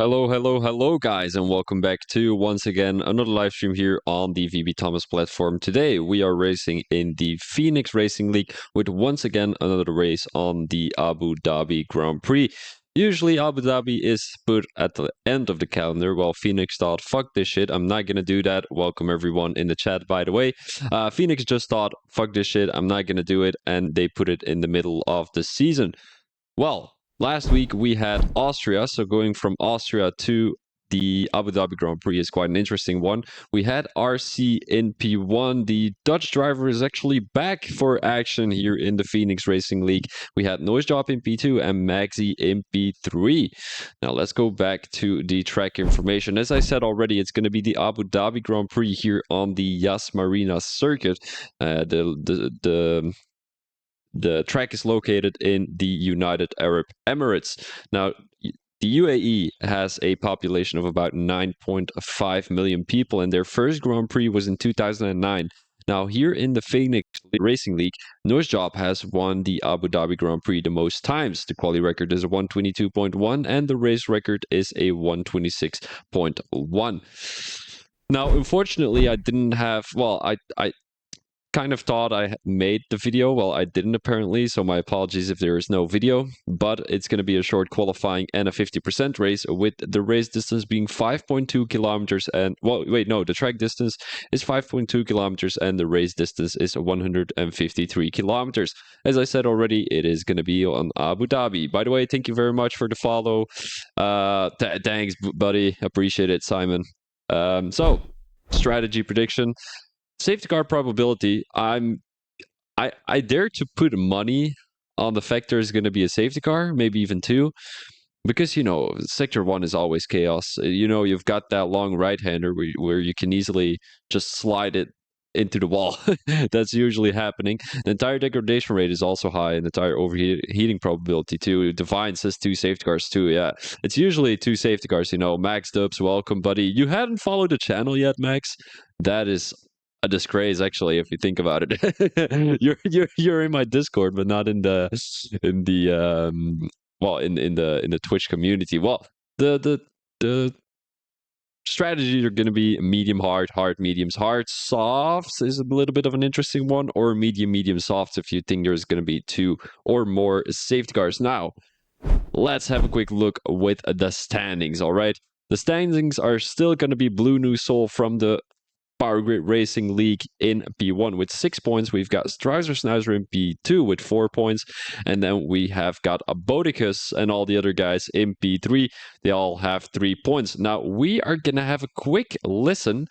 Hello, hello, hello, guys, and welcome back to once again another live stream here on the VB Thomas platform. Today, we are racing in the Phoenix Racing League with once again another race on the Abu Dhabi Grand Prix. Usually, Abu Dhabi is put at the end of the calendar, while Phoenix thought, fuck this shit, I'm not gonna do that. Welcome everyone in the chat, by the way. Phoenix just thought, fuck this shit, I'm not gonna do it, and they put it in the middle of the season. Well, last week we had Austria, so going from Austria to the Abu Dhabi Grand Prix is quite an interesting one. We had RC in P1. The Dutch driver is actually back for action here in the Phoenix Racing League. We had Noisjob in P2 and Maxi in P3. Now let's go back to the track information. As I said already, it's going to be the Abu Dhabi Grand Prix here on the Yas Marina circuit. The track is located in the United Arab Emirates. Now, the UAE has a population of about 9.5 million people, and their first Grand Prix was in 2009. Now, here in the Phoenix Racing League, Noisjob has won the Abu Dhabi Grand Prix the most times. The quali record is a 122.1, and the race record is a 126.1. Now, unfortunately, I didn't have, well, I kind of thought I made the video. Well, I didn't apparently, so my apologies if there is no video, but it's going to be a short qualifying and a 50% race, with the race distance being 5.2 kilometers. And, well, wait, no, the track distance is 5.2 kilometers and the race distance is 153 kilometers. As I said already, it is going to be on Abu Dhabi. By the way, thank you very much for the follow. Thanks, buddy. Appreciate it, Simon. So, strategy prediction. Safety car probability, I dare to put money on the fact there's going to be a safety car, maybe even two, because sector 1 is always chaos. You've got that long right-hander where you can easily just slide it into the wall. That's usually happening. The tire degradation rate is also high, and the tire overheating probability too. Divine says 2 safety cars too. Yeah, it's usually 2 safety cars. Max Dubs, welcome, buddy. You hadn't followed the channel yet, Max? That is a disgrace, actually, if you think about it. You're in my Discord, but not in the Twitch community. Well, the strategies are going to be medium hard, hard, mediums, hard. Softs is a little bit of an interesting one, or medium, medium, softs if you think there's going to be 2 or more safety cars. Now, let's have a quick look with the standings, all right? The standings are still going to be Blue New Soul from the Power Grid Racing League in P1 with 6 points. We've got Streiser Snouser in P2 with 4 points. And then we have got Abodicus and all the other guys in P3. They all have 3 points. Now, we are going to have a quick listen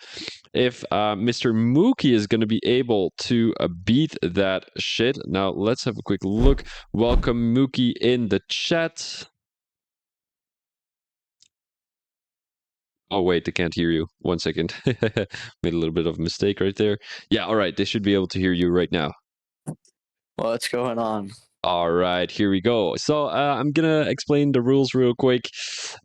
if Mr. Mookie is going to be able to beat that shit. Now, let's have a quick look. Welcome, Mookie, in the chat. Oh, wait, they can't hear you. 1 second. Made a little bit of a mistake right there. Yeah, all right. They should be able to hear you right now. What's going on? All right, here we go. So I'm gonna explain the rules real quick,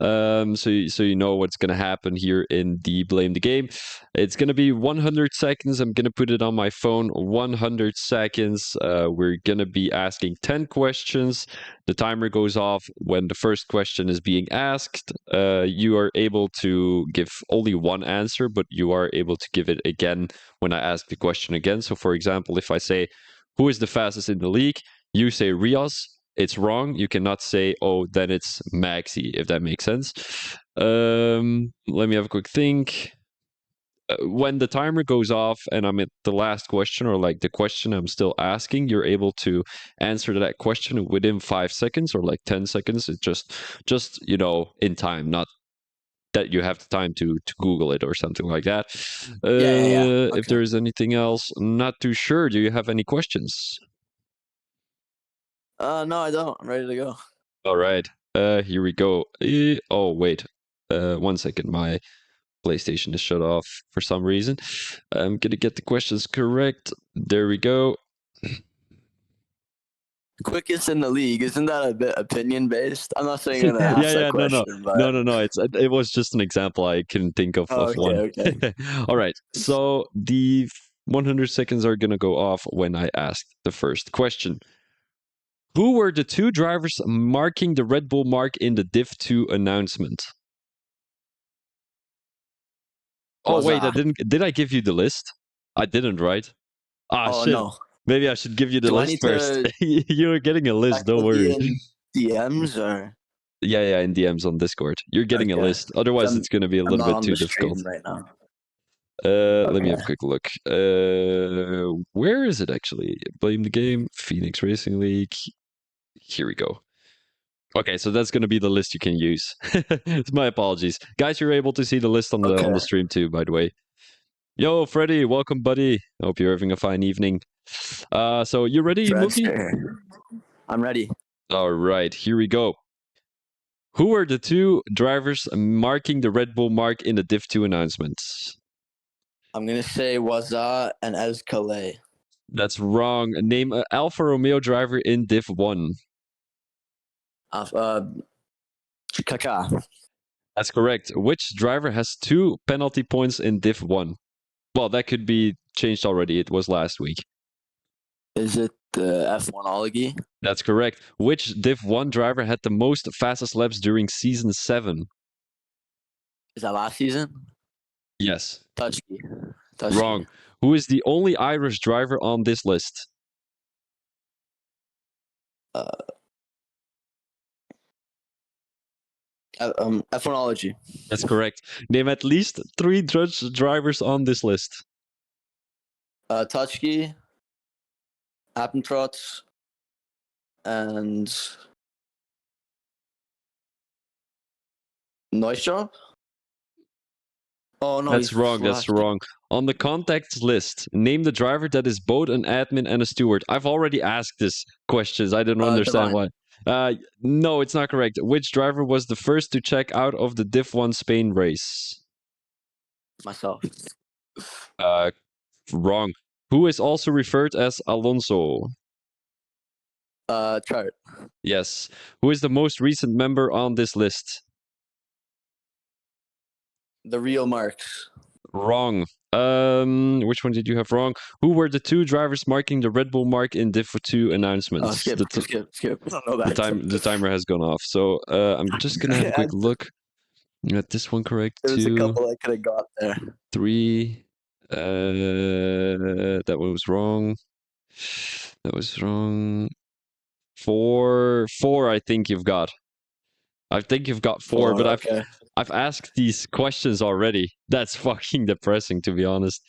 so you know what's gonna happen here in the Blame the Game. It's gonna be 100 seconds. I'm gonna put it on my phone. 100 seconds. We're gonna be asking 10 questions. The timer goes off when the first question is being asked. You are able to give only one answer, but you are able to give it again when I ask the question again. So, for example, if I say, "Who is the fastest in the league?" You say Rios, it's wrong. You cannot say, oh, then it's Maxi, if that makes sense. Let me have a quick think. When the timer goes off and I'm at the last question, or like the question I'm still asking, you're able to answer that question within 5 seconds or like 10 seconds. It's just in time, not that you have the time to Google it or something like that. Yeah. Okay. If there is anything else, I'm not too sure. Do you have any questions? No, I don't. I'm ready to go. All right. Here we go. Oh, wait. 1 second. My PlayStation is shut off for some reason. I'm gonna get the questions correct. There we go. Quickest in the league. Isn't that a bit opinion based? I'm not saying you're gonna ask that question. No. It was just an example. I couldn't think of one. Okay. All right. So the 100 seconds are gonna go off when I ask the first question. Who were the 2 drivers marking the Red Bull mark in the Div 2 announcement? Oh wait, I Waza. didn't. Did I give you the list? I didn't, right? Ah Oh shit. no. Maybe I should give you the Do I list need first. to You're getting a list. check Don't the worry. DMs or Yeah, in DMs on Discord. You're getting a okay? list. Otherwise, it's gonna be a I'm little not bit on too the difficult. stream right now. Let me have Okay. a quick look. Where is it actually? Blame the game. Phoenix Racing League. Here we go. Okay, so that's gonna be the list you can use. My apologies, guys. You're able to see the list on Okay. the stream too, by the way. Yo, Freddy, welcome, buddy. Hope you're having a fine evening. So you ready, Mookie? I'm ready. All right, here we go. Who were the two drivers marking the Red Bull mark in the Div 2 announcements? I'm gonna say Waza and Calais. That's wrong. Name an Alfa Romeo driver in Div 1. Kaka. That's correct. Which driver has 2 penalty points in Div 1? Well, that could be changed already. It was last week. Is it the F1 Ology? That's correct. Which Div 1 driver had the most fastest laps during Season 7? Is that last season? Yes. Touchkey. Wrong. Who is the only Irish driver on this list? F1ology. That's correct. Name at least 3 Dutch drivers on this list. Touchkey, Appentrotz, and Neustrom? Oh no, That's wrong. That's wrong. On the contacts list, name the driver that is both an admin and a steward. I've already asked this questions. I don't understand Divine. why. No, it's not correct. Which driver was the first to check out of the Div 1 Spain race? Myself. Wrong. Who is also referred as Alonso? Chart. Yes. Who is the most recent member on this list? The real marks. Wrong. Which one did you have wrong? Who were the 2 drivers marking the Red Bull mark in Div 2 announcements? Skip. I don't know that. The timer has gone off. So I'm just gonna have a quick look at this one. Correct. There's 2, a couple I could have got there. 3. That one was wrong. That was wrong. 4. I think you've got. I think you've got 4, but I've asked these questions already. That's fucking depressing, to be honest.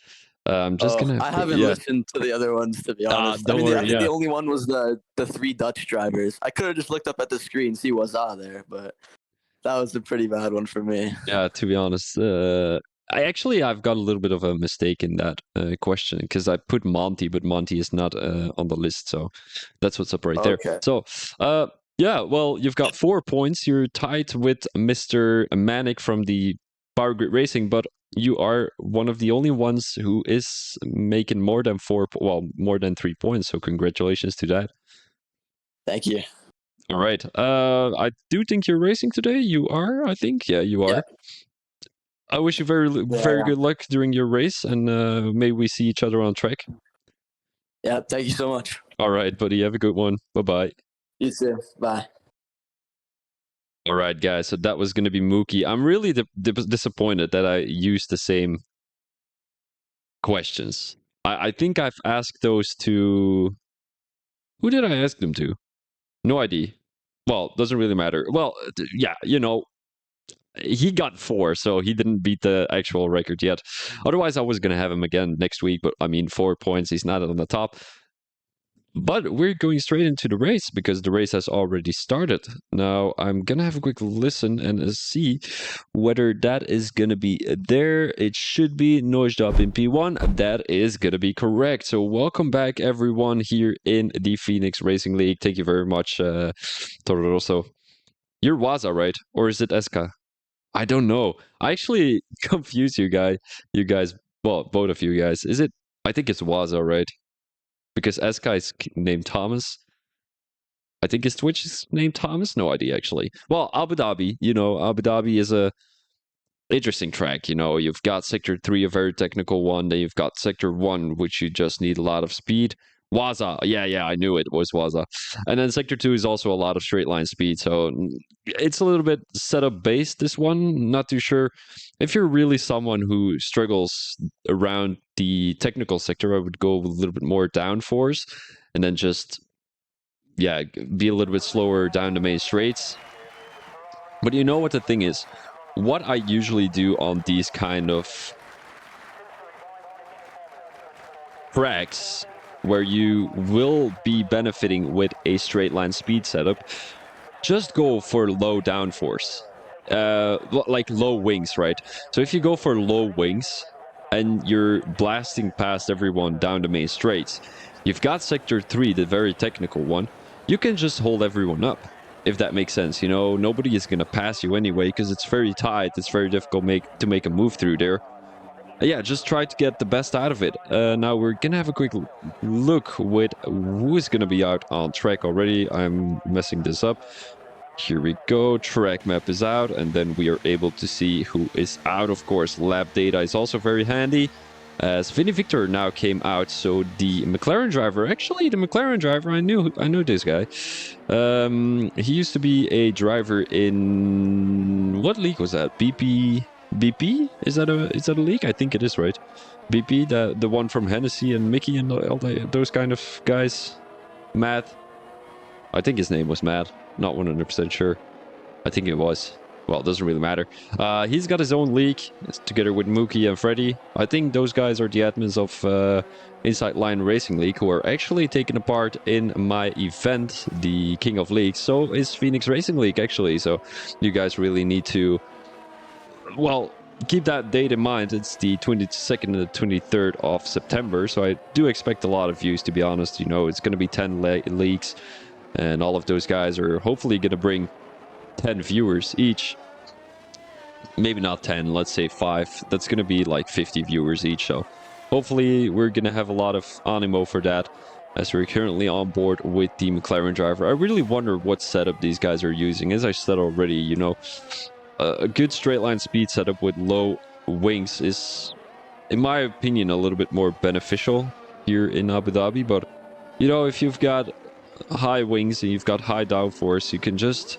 I'm just gonna. I haven't listened to the other ones, to be honest. Don't worry, I think the only one was the 3 Dutch drivers. I could have just looked up at the screen, see Waza there, but that was a pretty bad one for me. Yeah, to be honest, I've got a little bit of a mistake in that question because I put Monty, but Monty is not on the list, so that's what's up right there. So, yeah, well, you've got 4 points. You're tied with Mr. Manic from the Power Grid Racing, but you are one of the only ones who is making more than 3 points. So, congratulations to that. Thank you. All right. I do think you're racing today. You are, I think. Yeah, you are. Yeah. I wish you very good luck during your race, and may we see each other on track. Yeah, thank you so much. All right, buddy. Have a good one. Bye-bye. You too. Bye. All right, guys. So that was going to be Mookie. I'm really disappointed that I used the same questions. I think I've asked those to... Who did I ask them to? No idea. Well, doesn't really matter. Well, yeah, he got 4, so he didn't beat the actual record yet. Otherwise, I was going to have him again next week, but 4 points, he's not on the top. But we're going straight into the race because the race has already started. Now, I'm going to have a quick listen and see whether that is going to be there. It should be Nojdop in P1. That is going to be correct. So welcome back, everyone, here in the Phoenix Racing League. Thank you very much, Toro Rosso. You're Waza, right? Or is it Eska? I don't know. I actually confuse you guys. Well, both of you guys. Is it? I think it's Waza, right? Because Eska is named Thomas. I think his Twitch is named Thomas. No idea, actually. Well, Abu Dhabi. Abu Dhabi is a interesting track. You've got Sector 3, a very technical one. Then you've got Sector 1, which you just need a lot of speed. Waza. Yeah, I knew it was Waza. And then Sector 2 is also a lot of straight line speed. So it's a little bit setup based, this one. Not too sure. If you're really someone who struggles around the technical sector, I would go with a little bit more downforce and then just, yeah, be a little bit slower down the main straights. But you know what the thing is? What I usually do on these kind of tracks where you will be benefiting with a straight line speed setup, just go for low downforce. Like low wings, right? So if you go for low wings and you're blasting past everyone down the main straights, you've got Sector 3, the very technical one, you can just hold everyone up, if that makes sense. You know, nobody is going to pass you anyway because it's very tight. It's very difficult to make a move through there. Yeah, just try to get the best out of it. Now we're gonna have a quick look with who is gonna be out on track already. I'm messing this up. Here we go. Track map is out, and then we are able to see who is out. Of course, lap data is also very handy. As Vinny Victor now came out, so the McLaren driver, actually the McLaren driver, I knew this guy. He used to be a driver in what league was that? BP? Is that a league? I think it is, right? BP, the one from Hennessy and Mickey and all those kind of guys. Matt. I think his name was Matt. Not 100% sure. I think it was. Well, it doesn't really matter. He's got his own league together with Mookie and Freddy. I think those guys are the admins of Inside Line Racing League, who are actually taking a part in my event, the King of Leagues. So is Phoenix Racing League, actually. So you guys really need to, well, keep that date in mind. It's the 22nd and the 23rd of September. So I do expect a lot of views, to be honest. You know, it's going to be 10 leagues. And all of those guys are hopefully going to bring 10 viewers each. Maybe not 10, let's say 5. That's going to be like 50 viewers each. So hopefully we're going to have a lot of animo for that, as we're currently on board with the McLaren driver. I really wonder what setup these guys are using. As I said already, you know, a good straight line speed setup with low wings is, in my opinion, a little bit more beneficial here in Abu Dhabi. But, you know, if you've got high wings and you've got high downforce, you can just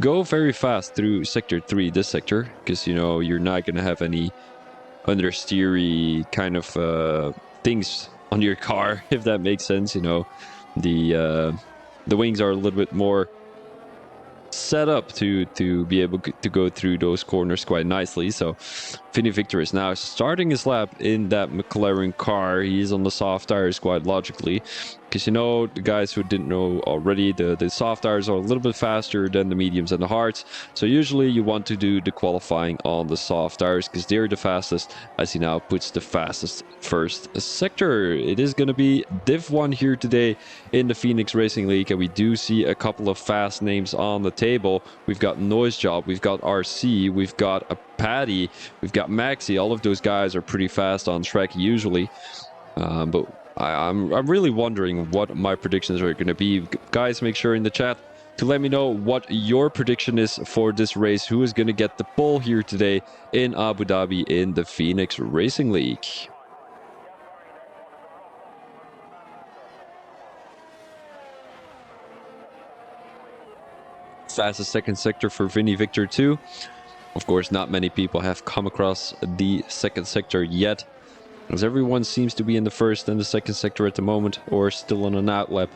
go very fast through Sector 3, this sector, because, you know, you're not going to have any understeery kind of things on your car, if that makes sense. You know, the wings are a little bit more set up to be able to go through those corners quite nicely. So Vinny Victor is now starting his lap in that McLaren car. He's on the soft tires quite logically, because, you know, the guys who didn't know already, the soft tires are a little bit faster than the mediums and the hards. So usually you want to do the qualifying on the soft tires because they're the fastest, as he now puts the fastest first sector. It is going to be Div 1 here today in the Phoenix Racing League, and we do see a couple of fast names on the table. We've got Noise Job, we've got RC, we've got a Patty, we've got Maxi. All of those guys are pretty fast on track usually, but I'm really wondering what my predictions are going to be. Guys, make sure in the chat to let me know what your prediction is for this race. Who is going to get the pole here today in Abu Dhabi in the Phoenix Racing League? Fastest second sector for Vinny Victor 2. Of course, not many people have come across the second sector yet, as everyone seems to be in the first and the second sector at the moment, or still on an outlap.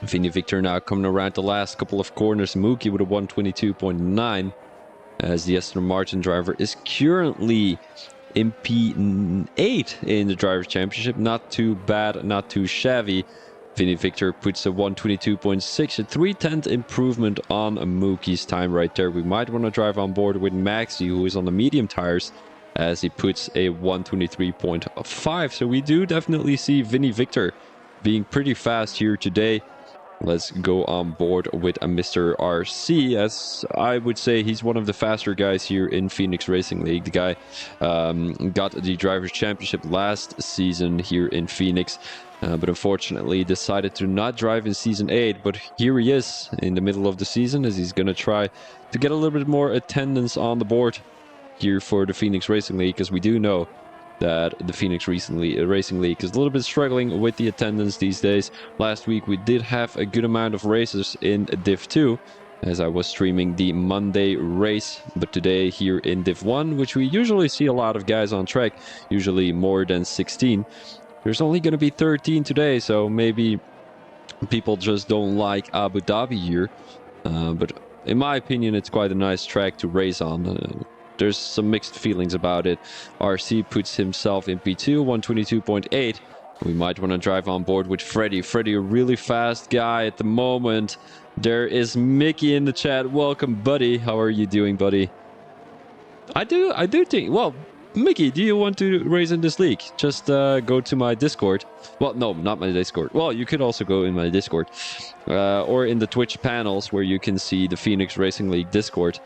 Vinny Victor now coming around the last couple of corners. Mookie with a 122.9, as the Aston Martin driver is currently in P8 in the Drivers' Championship. Not too bad, not too shabby. Vinny Victor puts a 122.6, a 3/10 improvement on Mookie's time right there. We might want to drive on board with Maxi, who is on the medium tires, as he puts a 123.5. So we do definitely see Vinny Victor being pretty fast here today. Let's go on board with a Mr. RC, as I would say he's one of the faster guys here in Phoenix Racing League. The guy got the Drivers' Championship last season here in Phoenix, but unfortunately decided to not drive in Season 8. But here he is in the middle of the season, as he's going to try to get a little bit more attendance on the board here for the Phoenix Racing League, because we do know that the Phoenix Racing League is a little bit struggling with the attendance these days. Last week we did have a good amount of races in Div 2, as I was streaming the Monday race, but today here in Div 1, which we usually see a lot of guys on track, usually more than 16, there's only going to be 13 today, so maybe people just don't like Abu Dhabi here, but in my opinion it's quite a nice track to race on. There's some mixed feelings about it. RC puts himself in P2, 122.8. We might want to drive on board with Freddy. Freddy, a really fast guy at the moment. There is Mickey in the chat. Welcome, buddy. How are you doing, buddy? I do think, well, Mickey, do you want to race in this league? Just go to my Discord. Well, no, not my Discord. Well, you could also go in my Discord. Or in the Twitch panels where you can see the Phoenix Racing League Discord.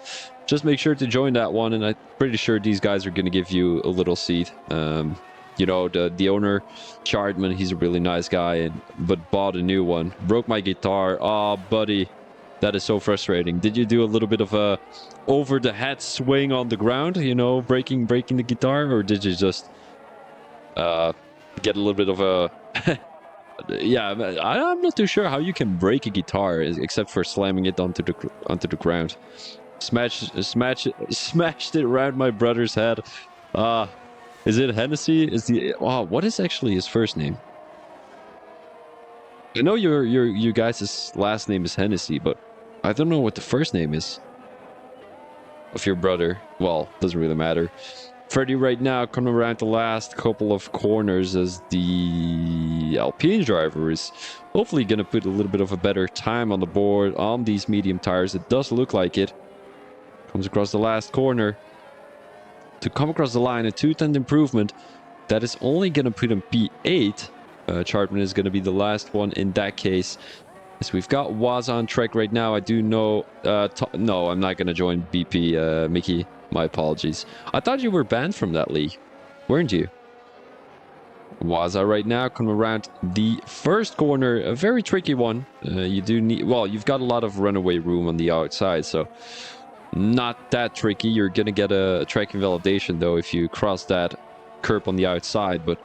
Just make sure to join that one, and I'm pretty sure these guys are going to give you a little seat. You know, the owner, Chardman, he's a really nice guy, but bought a new one. Broke my guitar. Oh, buddy, that is so frustrating. Did you do a little bit of a over-the-head swing on the ground, you know, breaking the guitar, or did you just get a little bit of a... Yeah, I'm not too sure how you can break a guitar except for slamming it onto the ground. Smashed it around my brother's head. Is it Hennessy? What is actually his first name? I know you guys' last name is Hennessy, but I don't know what the first name is of your brother. Well, doesn't really matter. Freddy right now coming around the last couple of corners as the Alpine driver is hopefully going to put a little bit of a better time on the board on these medium tires. It does look like it. Comes across the last corner. To come across the line, a 2-tenth improvement. That is only going to put him P8. Chardman is going to be the last one in that case. So we've got Waz on track right now. I do know... no, I'm not going to join BP, Mickey. My apologies. I thought you were banned from that league. Weren't you? Waza right now coming around the first corner. A very tricky one. You do need... Well, you've got a lot of runaway room on the outside, so... Not that tricky. You're going to get a track invalidation, though, if you cross that curb on the outside. But,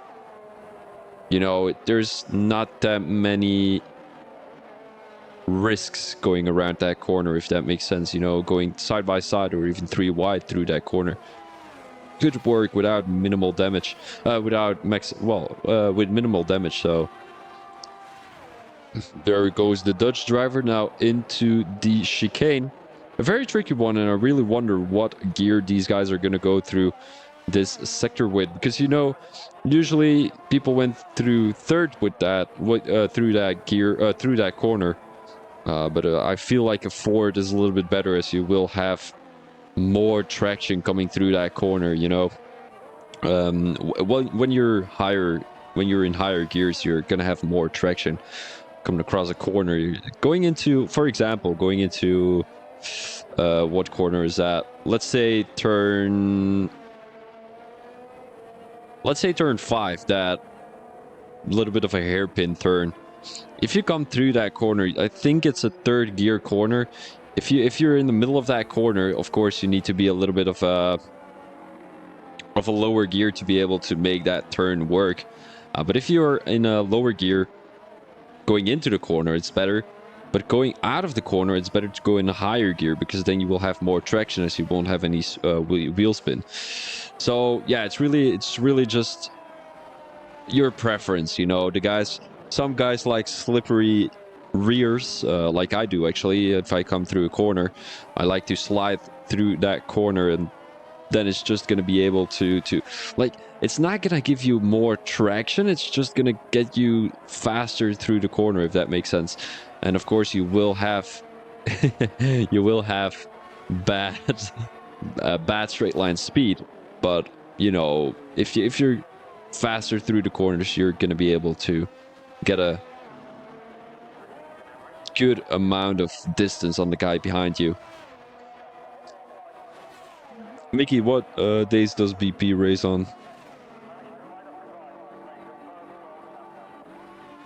you know, there's not that many risks going around that corner, if that makes sense. You know, going side by side or even 3 wide through that corner. Could work without minimal damage. With minimal damage, so... There goes the Dutch driver now into the chicane. A very tricky one, and I really wonder what gear these guys are going to go through this sector with, because, you know, usually people went through third with that, through that gear, through that corner, but I feel like a Ford is a little bit better, as you will have more traction coming through that corner, you know. When you're in higher gears, you're going to have more traction coming across a corner. Going into, for example, what corner is that? Let's say turn 5, that little bit of a hairpin turn. If you come through that corner, I think it's a 3rd gear corner. If you're in the middle of that corner, of course you need to be a little bit of a lower gear to be able to make that turn work. But if you're in a lower gear going into the corner, it's better. But going out of the corner, it's better to go in a higher gear, because then you will have more traction, as you won't have any wheel spin. So yeah, it's really just your preference, you know. Some guys like slippery rears, like I do actually. If I come through a corner, I like to slide through that corner, and then it's just going to be able to like, it's not going to give you more traction, it's just going to get you faster through the corner, if that makes sense. And of course you will have bad straight line speed, but you know, if you're faster through the corners, you're going to be able to get a good amount of distance on the guy behind you. Mickey, what days does BP race on?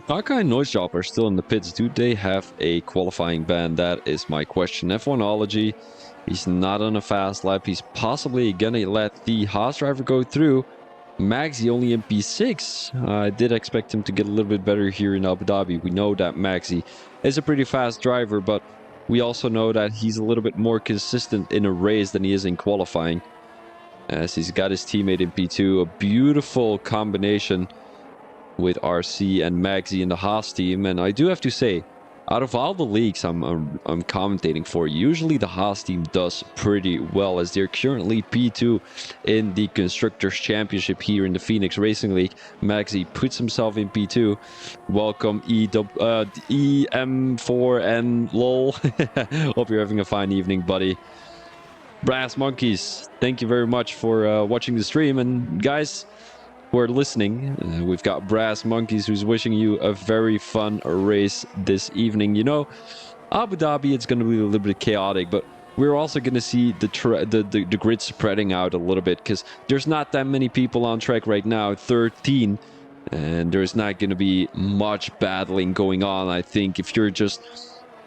Hawkeye and Noise Job are still in the pits. Do they have a qualifying ban? That is my question. F1ology, he's not on a fast lap. He's possibly gonna let the Haas driver go through. Maxi only in P6. I did expect him to get a little bit better here in Abu Dhabi. We know that Maxi is a pretty fast driver, but we also know that he's a little bit more consistent in a race than he is in qualifying. As he's got his teammate in P2. A beautiful combination with RC and Maxi in the Haas team. And I do have to say, out of all the leagues I'm commentating for, usually the Haas team does pretty well, as they're currently P2 in the Constructors' Championship here in the Phoenix Racing League. Maxi puts himself in P2. Welcome EM4N LOL. Hope you're having a fine evening, buddy. Brass Monkeys, thank you very much for watching the stream. And guys who are listening, we've got Brass Monkeys who's wishing you a very fun race this evening. You know, Abu Dhabi, it's going to be a little bit chaotic, but we're also going to see the grid spreading out a little bit, because there's not that many people on track right now, 13, and there's not going to be much battling going on. I think if you're just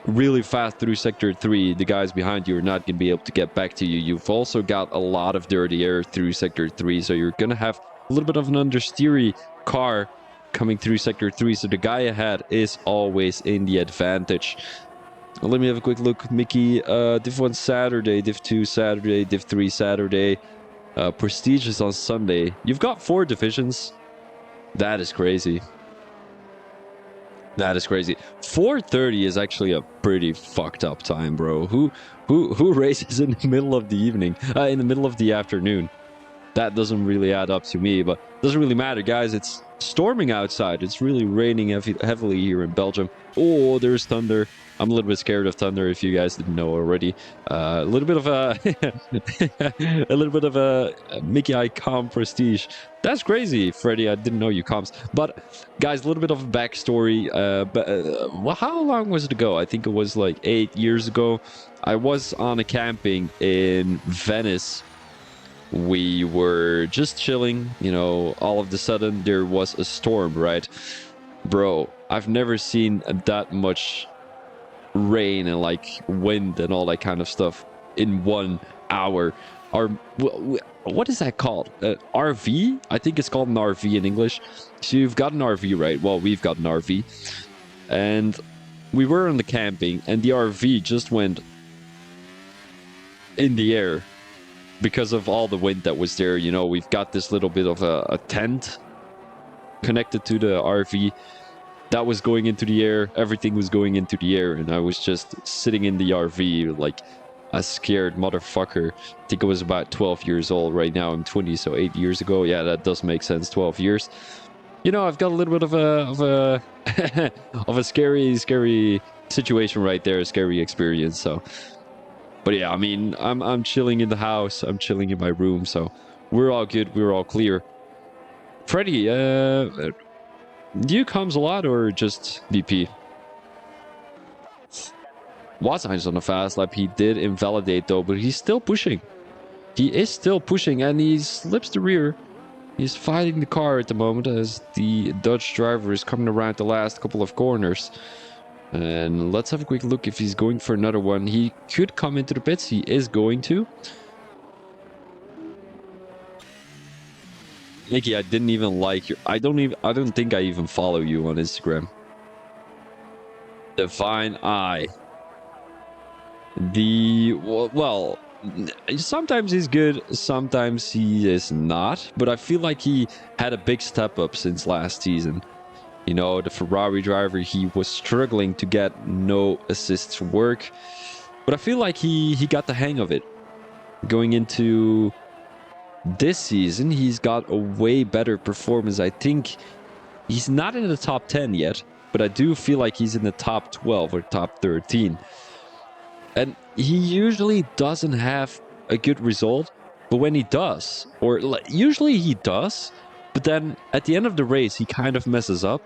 really fast through Sector 3, the guys behind you are not going to be able to get back to you. You've also got a lot of dirty air through Sector 3, so you're going to have a little bit of an understeery car coming through Sector 3, so the guy ahead is always in the advantage. Let me have a quick look. Mickey, Div 1 Saturday, Div 2 Saturday, Div 3 Saturday, Prestige is on Sunday. You've got 4 divisions. That is crazy. That is crazy. 4:30 is actually a pretty fucked up time, bro. Who races in the middle of the evening, in the middle of the afternoon? That doesn't really add up to me, but it doesn't really matter, guys. It's storming outside. It's really raining heavily here in Belgium. Oh, there's thunder. I'm a little bit scared of thunder, if you guys didn't know already. A little bit of a Mickey I calm prestige. That's crazy, Freddy. I didn't know you comms. But guys, a little bit of a backstory. Well, how long was it ago? I think it was like 8 years ago. I was on a camping in Venice. We were just chilling, you know, all of a sudden there was a storm, right? Bro, I've never seen that much rain and like wind and all that kind of stuff in 1 hour. What is that called? RV? I think it's called an RV in English. So you've got an RV, right? Well, we've got an RV. And we were on the camping and the RV just went in the air. Because of all the wind that was there, you know, we've got this little bit of a tent connected to the RV that was going into the air. Everything was going into the air, and I was just sitting in the RV like a scared motherfucker. I think I was about 12 years old. Right now I'm 20, so 8 years ago. Yeah, that does make sense. 12 years. You know, I've got a little bit of a of a scary situation right there, a scary experience. So. But yeah, I mean, I'm chilling in the house. I'm chilling in my room, so we're all good. We're all clear. Freddy, do you comms a lot or just BP? Watson's on a fast lap. He did invalidate though, but he's still pushing. He is still pushing, and he slips the rear. He's fighting the car at the moment as the Dutch driver is coming around the last couple of corners. And let's have a quick look if he's going for another one. He could come into the pits. He is going to. Nikki, I didn't even like your... I don't think I even follow you on Instagram. Divine Eye. Well, sometimes he's good, sometimes he is not. But I feel like he had a big step up since last season. You know, the Ferrari driver, he was struggling to get no assists work. But I feel like he got the hang of it. Going into this season, he's got a way better performance. I think he's not in the top 10 yet, but I do feel like he's in the top 12 or top 13. And he usually doesn't have a good result, but when he does, or usually he does, but then at the end of the race, he kind of messes up.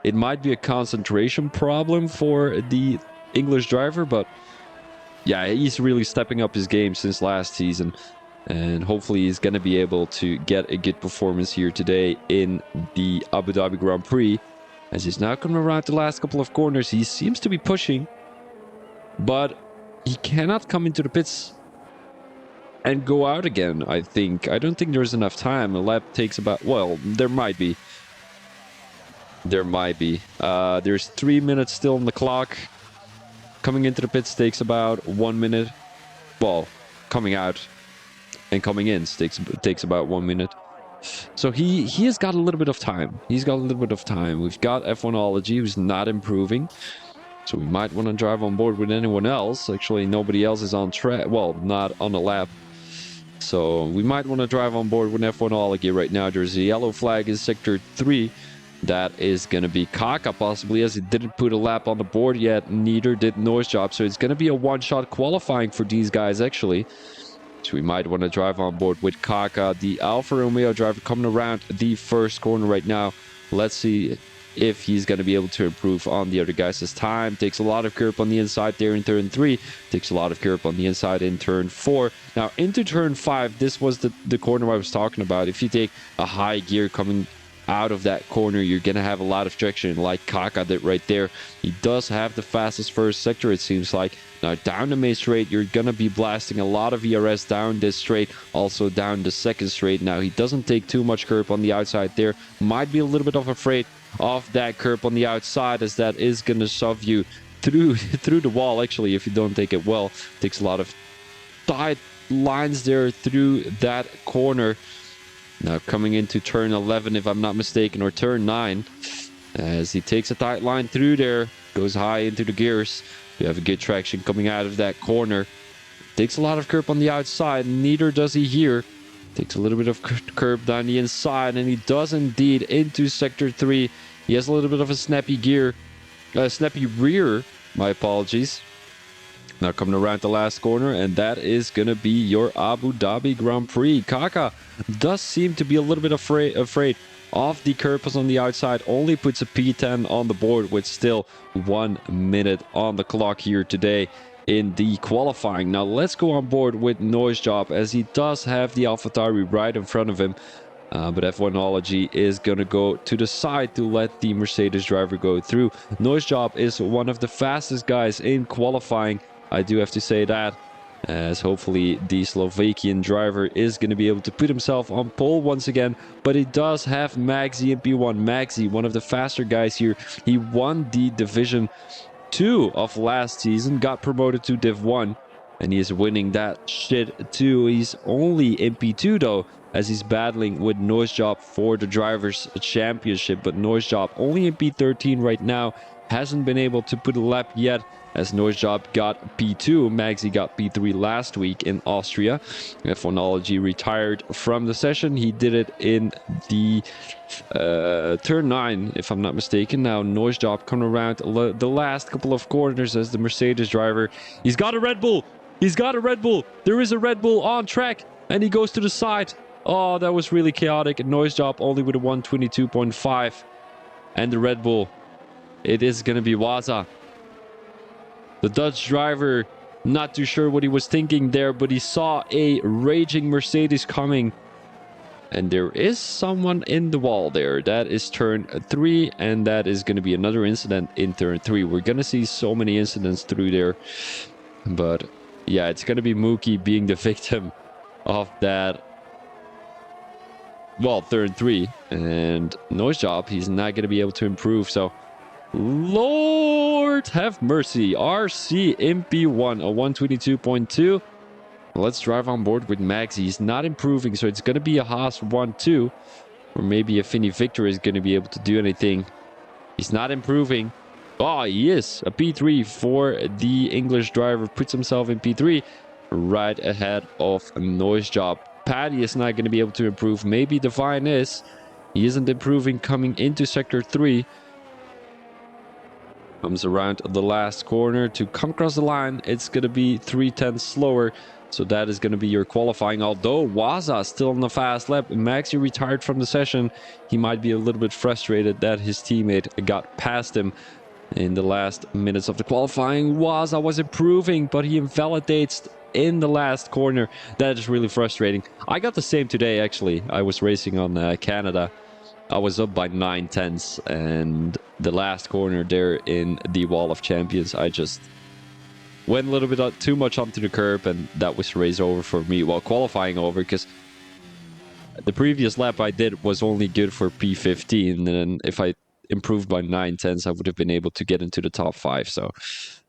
It might be a concentration problem for the English driver, but yeah, he's really stepping up his game since last season. And hopefully he's going to be able to get a good performance here today in the Abu Dhabi Grand Prix. As he's now coming around the last couple of corners, he seems to be pushing, but he cannot come into the pits and go out again, I think. I don't think there's enough time. A lap takes about, well, there might be. There might be. There's 3 minutes still on the clock. Coming into the pits takes about 1 minute. Well, coming out and coming in takes about 1 minute. So he has got a little bit of time. He's got a little bit of time. We've got F1ology who's not improving. So we might want to drive on board with anyone else. Actually, nobody else is on track. Well, not on the lap. So we might want to drive on board with F1ology right now. There's a yellow flag in Sector 3. That is going to be Kaka possibly, as he didn't put a lap on the board yet. Neither did Noise Job. So it's going to be a one-shot qualifying for these guys, actually. So we might want to drive on board with Kaka, the Alfa Romeo driver, coming around the first corner right now. Let's see if he's going to be able to improve on the other guys' time. Takes a lot of curb on the inside there in turn 3. Takes a lot of curb on the inside in turn 4. Now into turn 5, this was the corner I was talking about. If you take a high gear coming out of that corner, you're gonna have a lot of traction, like Kaka did right there. He does have the fastest first sector, it seems like. Now down the main straight, you're gonna be blasting a lot of ERS down this straight, also down the second straight. Now he doesn't take too much curb on the outside there. Might be a little bit of afraid of that curb on the outside, as that is gonna shove you through the wall. Actually, if you don't take it well, takes a lot of tight lines there through that corner. Now coming into turn 11, if I'm not mistaken, or turn 9, as he takes a tight line through there, goes high into the gears. You have a good traction coming out of that corner. Takes a lot of curb on the outside, neither does he here. Takes a little bit of curb down the inside, and he does indeed into Sector 3. He has a little bit of a snappy rear, my apologies. Now coming around the last corner, and that is going to be your Abu Dhabi Grand Prix. Kaka does seem to be a little bit afraid of the curves on the outside. Only puts a P10 on the board with still 1 minute on the clock here today in the qualifying. Now let's go on board with Noise Job, as he does have the AlphaTauri right in front of him. But F1ology is going to go to the side to let the Mercedes driver go through. Noise Job is one of the fastest guys in qualifying. I do have to say that, as hopefully the Slovakian driver is going to be able to put himself on pole once again. But he does have Magzi in P1. Magzi, one of the faster guys here. He won the Division 2 of last season, got promoted to Div 1, and he is winning that shit too. He's only in P2 though, as he's battling with Noise Job for the Drivers' Championship. But Noise Job only in P13 right now, hasn't been able to put a lap yet, as Noise Job got P2. Magzi got P3 last week in Austria. F1ology retired from the session. He did it in the turn 9, if I'm not mistaken. Now Noise Job coming around the last couple of corners as the Mercedes driver. He's got a Red Bull. He's got a Red Bull. There is a Red Bull on track, and he goes to the side. Oh, that was really chaotic. Noise Job only with a 122.5. And the Red Bull, it is going to be Waza. The Dutch driver, not too sure what he was thinking there, but he saw a raging Mercedes coming. And there is someone in the wall there. That is turn 3, and that is going to be another incident in turn 3. We're going to see so many incidents through there. But yeah, it's going to be Mookie being the victim of that. Well, turn 3. And Noise Job, he's not going to be able to improve. So Lord have mercy. RC in P1, a 122.2. Let's drive on board with Magzi. He's not improving, so it's going to be a Haas 1-2. Or maybe a Finny Victor is going to be able to do anything. He's not improving. Oh, he is. A P3 for the English driver. Puts himself in P3 right ahead of Noise Job. Paddy is not going to be able to improve. Maybe Divine is. He isn't improving coming into Sector 3. Comes around the last corner to come across the line. It's going to be 3/10 slower. So that is going to be your qualifying. Although Waza still on the fast lap. Maxi retired from the session. He might be a little bit frustrated that his teammate got past him in the last minutes of the qualifying. Waza was improving, but he invalidates in the last corner. That is really frustrating. I got the same today, actually. I was racing on Canada. I was up by 9/10, and the last corner there in the Wall of Champions, I just went a little bit too much onto the curb, and that was race over for me. Well, qualifying over, because the previous lap I did was only good for P15, and if I improved by 9/10, I would have been able to get into the top 5. So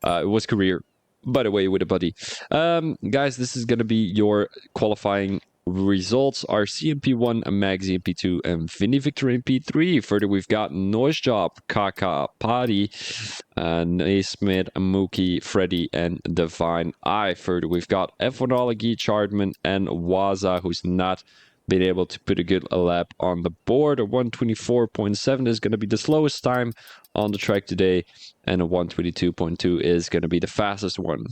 it was career, by the way, with a buddy. Guys, this is going to be your qualifying results are CMP1, Magzi in P2, and Vinny Victor in P3. Further, we've got Noise Job, Kaka, Paddy, Naismith, Mookie, Freddy, and Divine I. Further, we've got F1ology, Chardman, and Waza, who's not been able to put a good lap on the board. A 124.7 is going to be the slowest time on the track today, and a 122.2 is going to be the fastest one.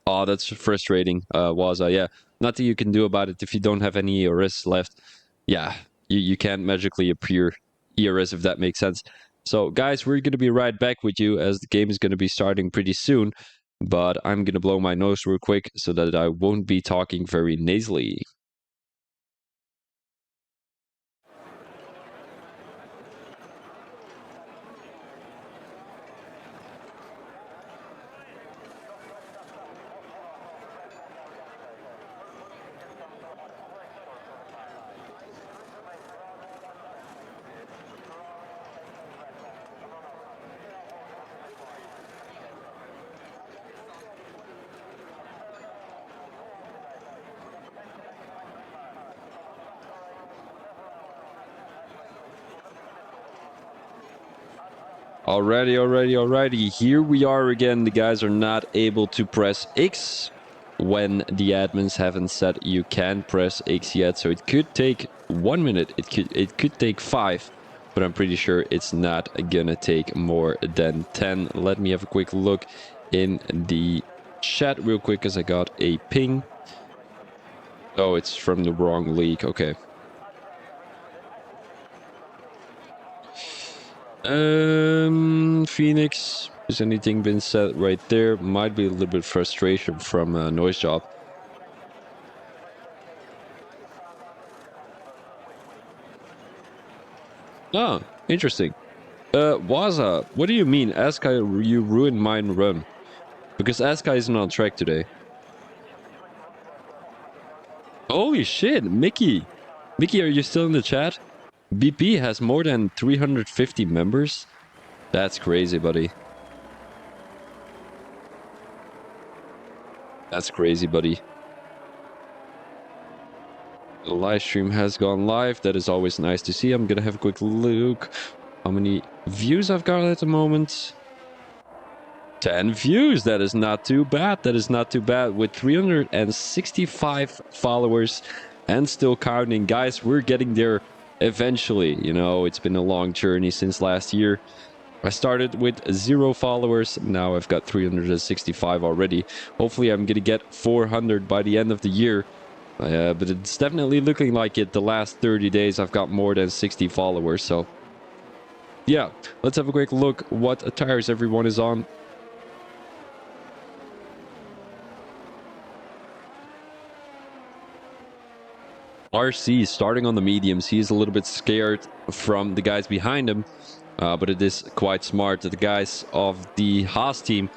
Oh, that's frustrating, Waza. Yeah, nothing you can do about it if you don't have any ERS left. Yeah, you can't magically appear ERS, if that makes sense. So, guys, we're going to be right back with you as the game is going to be starting pretty soon. But I'm going to blow my nose real quick so that I won't be talking very nasally. Alrighty. Here we are again. The guys are not able to press X when the admins haven't said you can press X yet. So it could take 1 minute. It could take 5, but I'm pretty sure it's not gonna take more than 10. Let me have a quick look in the chat real quick, as I got a ping. Oh, it's from the wrong league. Okay. Phoenix, has anything been said right there? Might be a little bit frustration from Noise Job. Oh, interesting. Waza, what do you mean? Askai, you ruined mine run. Because Askai isn't on track today. Holy shit, Mickey. Mickey, are you still in the chat? BP has more than 350 members. That's crazy, buddy. That's crazy, buddy. The live stream has gone live. That is always nice to see. I'm gonna have a quick look how many views I've got at the moment. 10 views. That is not too bad. That is not too bad. With 365 followers and still counting. Guys, we're getting there eventually. You know, it's been a long journey since last year. I started with 0 followers. Now I've got 365 already. Hopefully I'm gonna get 400 by the end of the year. But it's definitely looking like it. The last 30 days I've got more than 60 followers. So yeah, let's have a quick look what tires everyone is on. RC starting on the mediums. He's a little bit scared from the guys behind him, but it is quite smart that the guys of the Haas team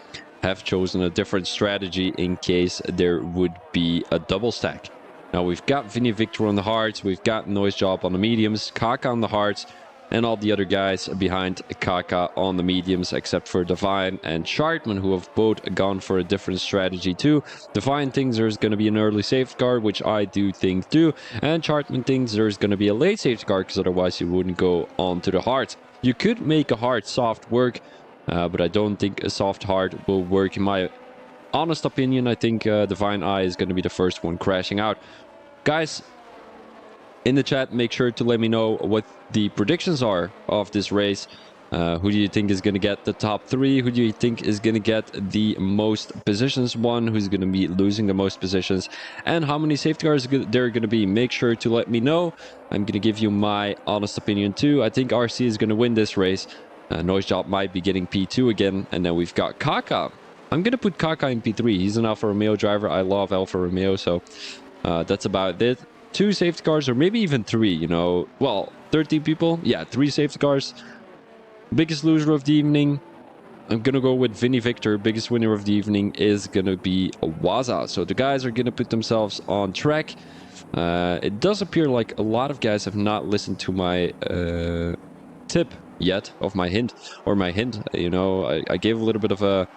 have chosen a different strategy in case there would be a double stack. Now we've got Vinny Victor on the hards, we've got Noise Job on the mediums, Kaka on the hards, and all the other guys behind Kaka on the mediums, except for Divine and Chardman, who have both gone for a different strategy too. Divine thinks there's going to be an early safety car, which I do think too, and Chardman thinks there's going to be a late safety car, because otherwise you wouldn't go on to the hard. You could make a hard soft work, but I don't think a soft hard will work. In my honest opinion, I think Divine Eye is going to be the first one crashing out. Guys, in the chat, make sure to let me know what the predictions are of this race. Who do you think is going to get the top 3? Who do you think is going to get the most positions won? Who's going to be losing the most positions? And how many safety cars there are going to be? Make sure to let me know. I'm going to give you my honest opinion too. I think RC is going to win this race. Noise Job might be getting P2 again. And then we've got Kaka. I'm going to put Kaka in P3. He's an Alfa Romeo driver. I love Alfa Romeo, so that's about it. 2 safety cars, or maybe even 3, you know. Well, 13 people. Yeah, 3 safety cars. Biggest loser of the evening. I'm going to go with Vinny Victor. Biggest winner of the evening is going to be Waza. So the guys are going to put themselves on track. It does appear like a lot of guys have not listened to my tip yet of my hint. You know, I gave a little bit of a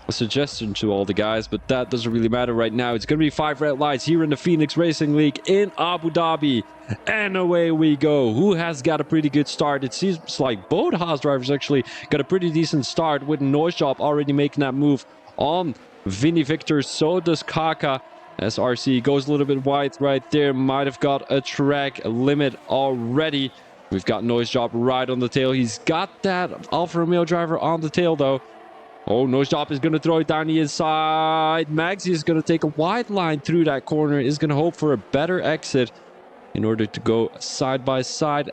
suggestion to all the guys, but that doesn't really matter right now. It's going to be 5 red lights here in the Phoenix Racing League in Abu Dhabi. And away we go. Who has got a pretty good start? It seems like both Haas drivers actually got a pretty decent start, with Noise Job already making that move on Vinny Victor. So does Kaka, as RC goes a little bit wide right there. Might have got a track limit already. We've got Noise Job right on the tail. He's got that Alfa Romeo driver on the tail though. Oh, Noise Job is going to throw it down the inside. Maxi is going to take a wide line through that corner. Is going to hope for a better exit in order to go side by side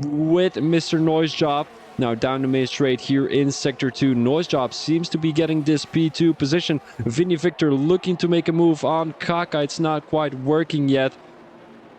with Mr. Noise Job. Now down the main straight here in Sector 2. Noise Job seems to be getting this P2 position. Vinny Victor looking to make a move on Kaka. It's not quite working yet,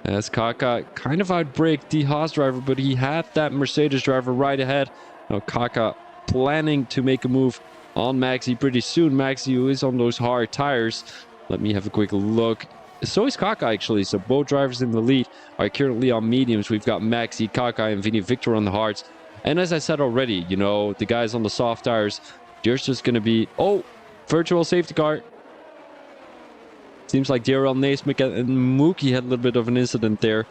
as Kaka kind of outbraked the Haas driver, but he had that Mercedes driver right ahead. Now Kaka planning to make a move on Maxi pretty soon. Maxi, who is on those hard tires. Let me have a quick look. So is Kaka actually. So both drivers in the lead are currently on mediums. We've got Maxi, Kaka, and Vinny Victor on the hards. And as I said already, you know, the guys on the soft tires, there's just going to be... Oh, virtual safety car. Seems like DRL Naismith and Mookie had a little bit of an incident there.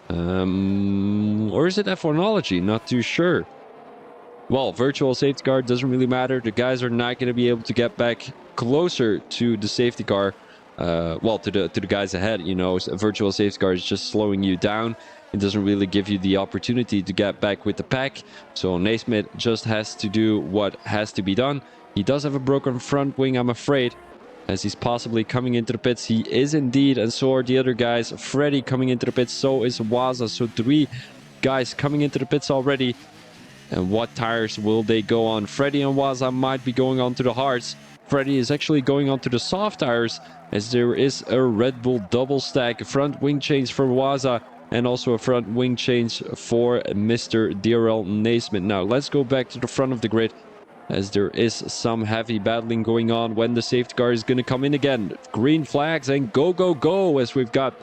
Or is it F1ology? Not too sure. Well, virtual safety car doesn't really matter. The guys are not going to be able to get back closer to the safety car. Well, to the guys ahead, you know. A virtual safety car is just slowing you down. It doesn't really give you the opportunity to get back with the pack. So Naismith just has to do what has to be done. He does have a broken front wing, I'm afraid, as he's possibly coming into the pits. He is indeed, and so are the other guys. Freddy coming into the pits, so is Waza. So 3 guys coming into the pits already. And what tires will they go on? Freddy and Waza might be going on to the hards. Freddy is actually going on to the soft tires, as there is a Red Bull double stack front wing change for Waza, and also a front wing change for Mr. DRL Naismith. Now let's go back to the front of the grid, as there is some heavy battling going on when the safety car is going to come in again. Green flags and go, go, go, as we've got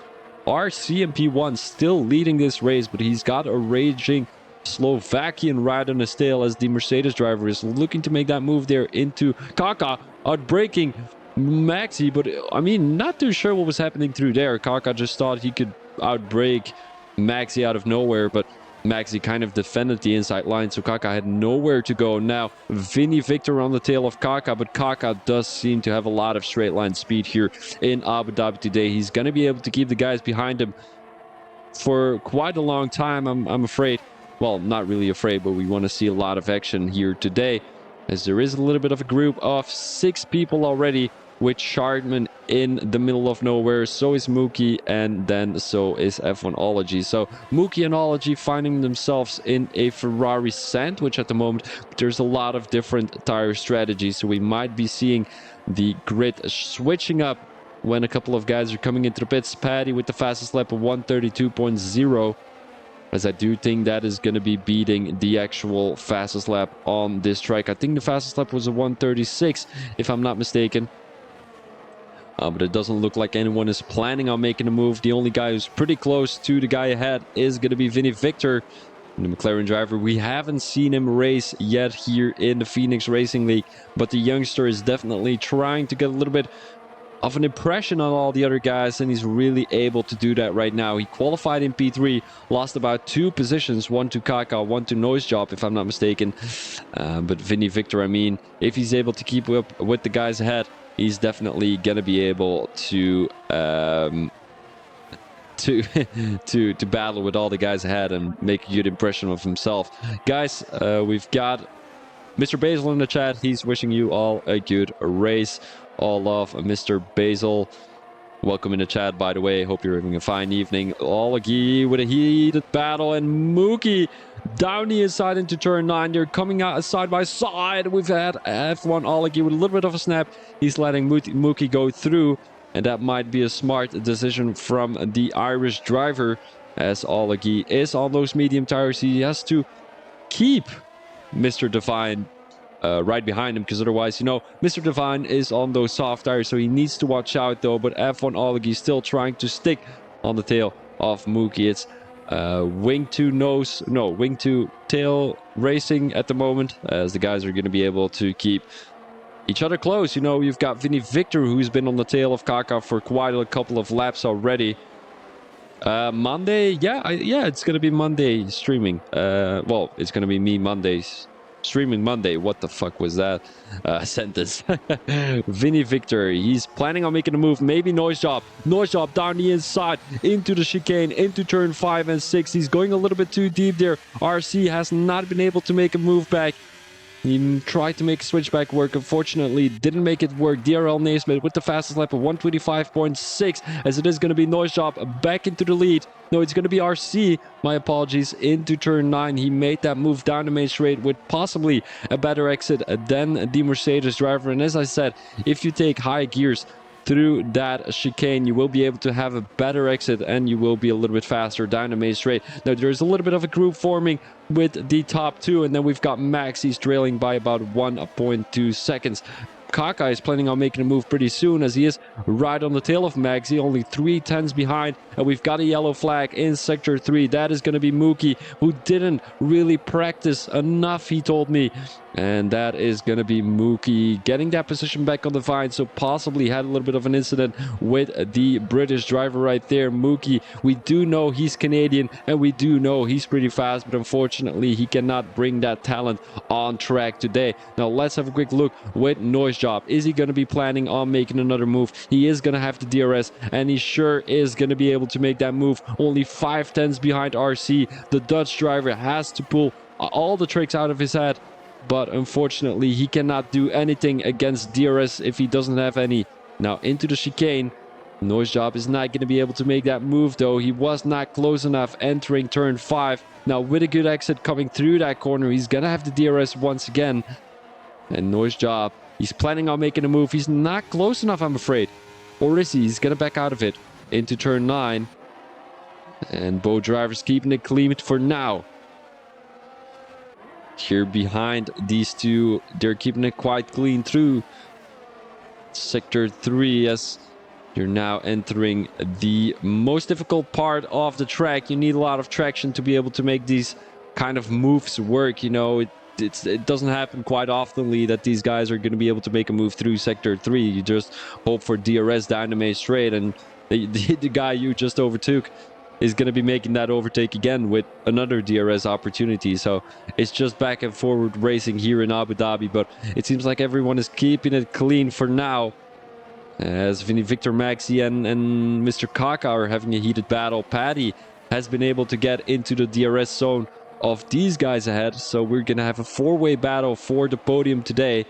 our CMP1 still leading this race, but he's got a raging Slovakian ride on his tail, as the Mercedes driver is looking to make that move there into Kaka, outbraking Maxi. But I mean, not too sure what was happening through there. Kaka just thought he could outbrake Maxi out of nowhere, but Maxi kind of defended the inside line, so Kaka had nowhere to go. Now Vinny Victor on the tail of Kaka, but Kaka does seem to have a lot of straight line speed here in Abu Dhabi today. He's going to be able to keep the guys behind him for quite a long time, I'm afraid. Well, not really afraid, but we want to see a lot of action here today, as there is a little bit of a group of 6 people already, with Shardman in the middle of nowhere. So is Mookie, and then so is F1ology. So Mookie and Ology finding themselves in a Ferrari sandwich at the moment. There's a lot of different tire strategies, so we might be seeing the grid switching up when a couple of guys are coming into the pits. Paddy with the fastest lap of 132.0, as I do think that is going to be beating the actual fastest lap on this track. I think the fastest lap was a 136, if I'm not mistaken. But it doesn't look like anyone is planning on making a move. The only guy who's pretty close to the guy ahead is going to be Vinny Victor, the McLaren driver. We haven't seen him race yet here in the Phoenix Racing League, but the youngster is definitely trying to get a little bit of an impression on all the other guys, and he's really able to do that right now. He qualified in P3, lost about 2 positions, 1 to Kaka, 1 to Noise Job, if I'm not mistaken. But Vinny Victor, I mean, if he's able to keep up with the guys ahead, he's definitely gonna be able to to battle with all the guys ahead and make a good impression of himself. Guys, we've got Mr. Basil in the chat. He's wishing you all a good race. All of Mr. Basil. Welcome in the chat, by the way. Hope you're having a fine evening. Olagi with a heated battle, and Mookie down the inside into turn 9. They're coming out side by side. We've had F1ology with a little bit of a snap. He's letting Mookie go through, and that might be a smart decision from the Irish driver, as Olagi is on those medium tires. He has to keep Mr. Divine right behind him, because otherwise, you know, Mr. Divine is on those soft tires, so he needs to watch out though. But F1 Olegi still trying to stick on the tail of Mookie. It's wing to tail racing at the moment, as the guys are going to be able to keep each other close. You know, you've got Vinny Victor, who's been on the tail of Kaka for quite a couple of laps already. Monday, yeah, it's gonna be Monday streaming. Well, it's gonna be me Mondays streaming Monday. What the fuck was that sentence? Vinny Victor, he's planning on making a move. Maybe Noise Job down the inside into the chicane, into turn 5 and 6. He's going a little bit too deep there. RC has not been able to make a move back. He tried to make a switchback work. Unfortunately, didn't make it work. DRL Naismith with the fastest lap of 125.6, as it is going to be Noise Job back into the lead. No, it's going to be RC, my apologies, into turn 9. He made that move down the main straight with possibly a better exit than the Mercedes driver. And as I said, if you take high gears through that chicane, you will be able to have a better exit and you will be a little bit faster down the main straight. Now, there's a little bit of a group forming with the top two, and then we've got Max. He's trailing by about 1.2 seconds. Kaka is planning on making a move pretty soon, as he is right on the tail of Maxi, only 3 tenths behind. And we've got a yellow flag in Sector 3. That is going to be Mookie, who didn't really practice enough, he told me. And that is going to be Mookie getting that position back on the vine, so possibly had a little bit of an incident with the British driver right there. Mookie, we do know he's Canadian, and we do know he's pretty fast, but unfortunately he cannot bring that talent on track today. Now let's have a quick look with Noise Job. Is he going to be planning on making another move? He is going to have the DRS, and he sure is going to be able to make that move. Only 5 tenths behind RC. The Dutch driver has to pull all the tricks out of his head, but unfortunately he cannot do anything against DRS if he doesn't have any. Now into the chicane. Noise Job is not going to be able to make that move though. He was not close enough entering turn 5. Now with a good exit coming through that corner, he's going to have the DRS once again. And Noise Job, he's planning on making a move. He's not close enough, I'm afraid. Or is he? He's going to back out of it into turn 9. And both drivers keeping it clean for now. Here behind these two, they're keeping it quite clean through Sector 3, as you're now entering the most difficult part of the track. You need a lot of traction to be able to make these kind of moves work. You know, it doesn't happen quite oftenly that these guys are going to be able to make a move through Sector 3. You just hope for DRS down the main straight, and the guy you just overtook is going to be making that overtake again with another DRS opportunity. So it's just back and forward racing here in Abu Dhabi, but it seems like everyone is keeping it clean for now, as Vinny Victor, Maxi and Mr. Kaka are having a heated battle. Paddy has been able to get into the DRS zone of these guys ahead, so we're going to have a 4-way battle for the podium today.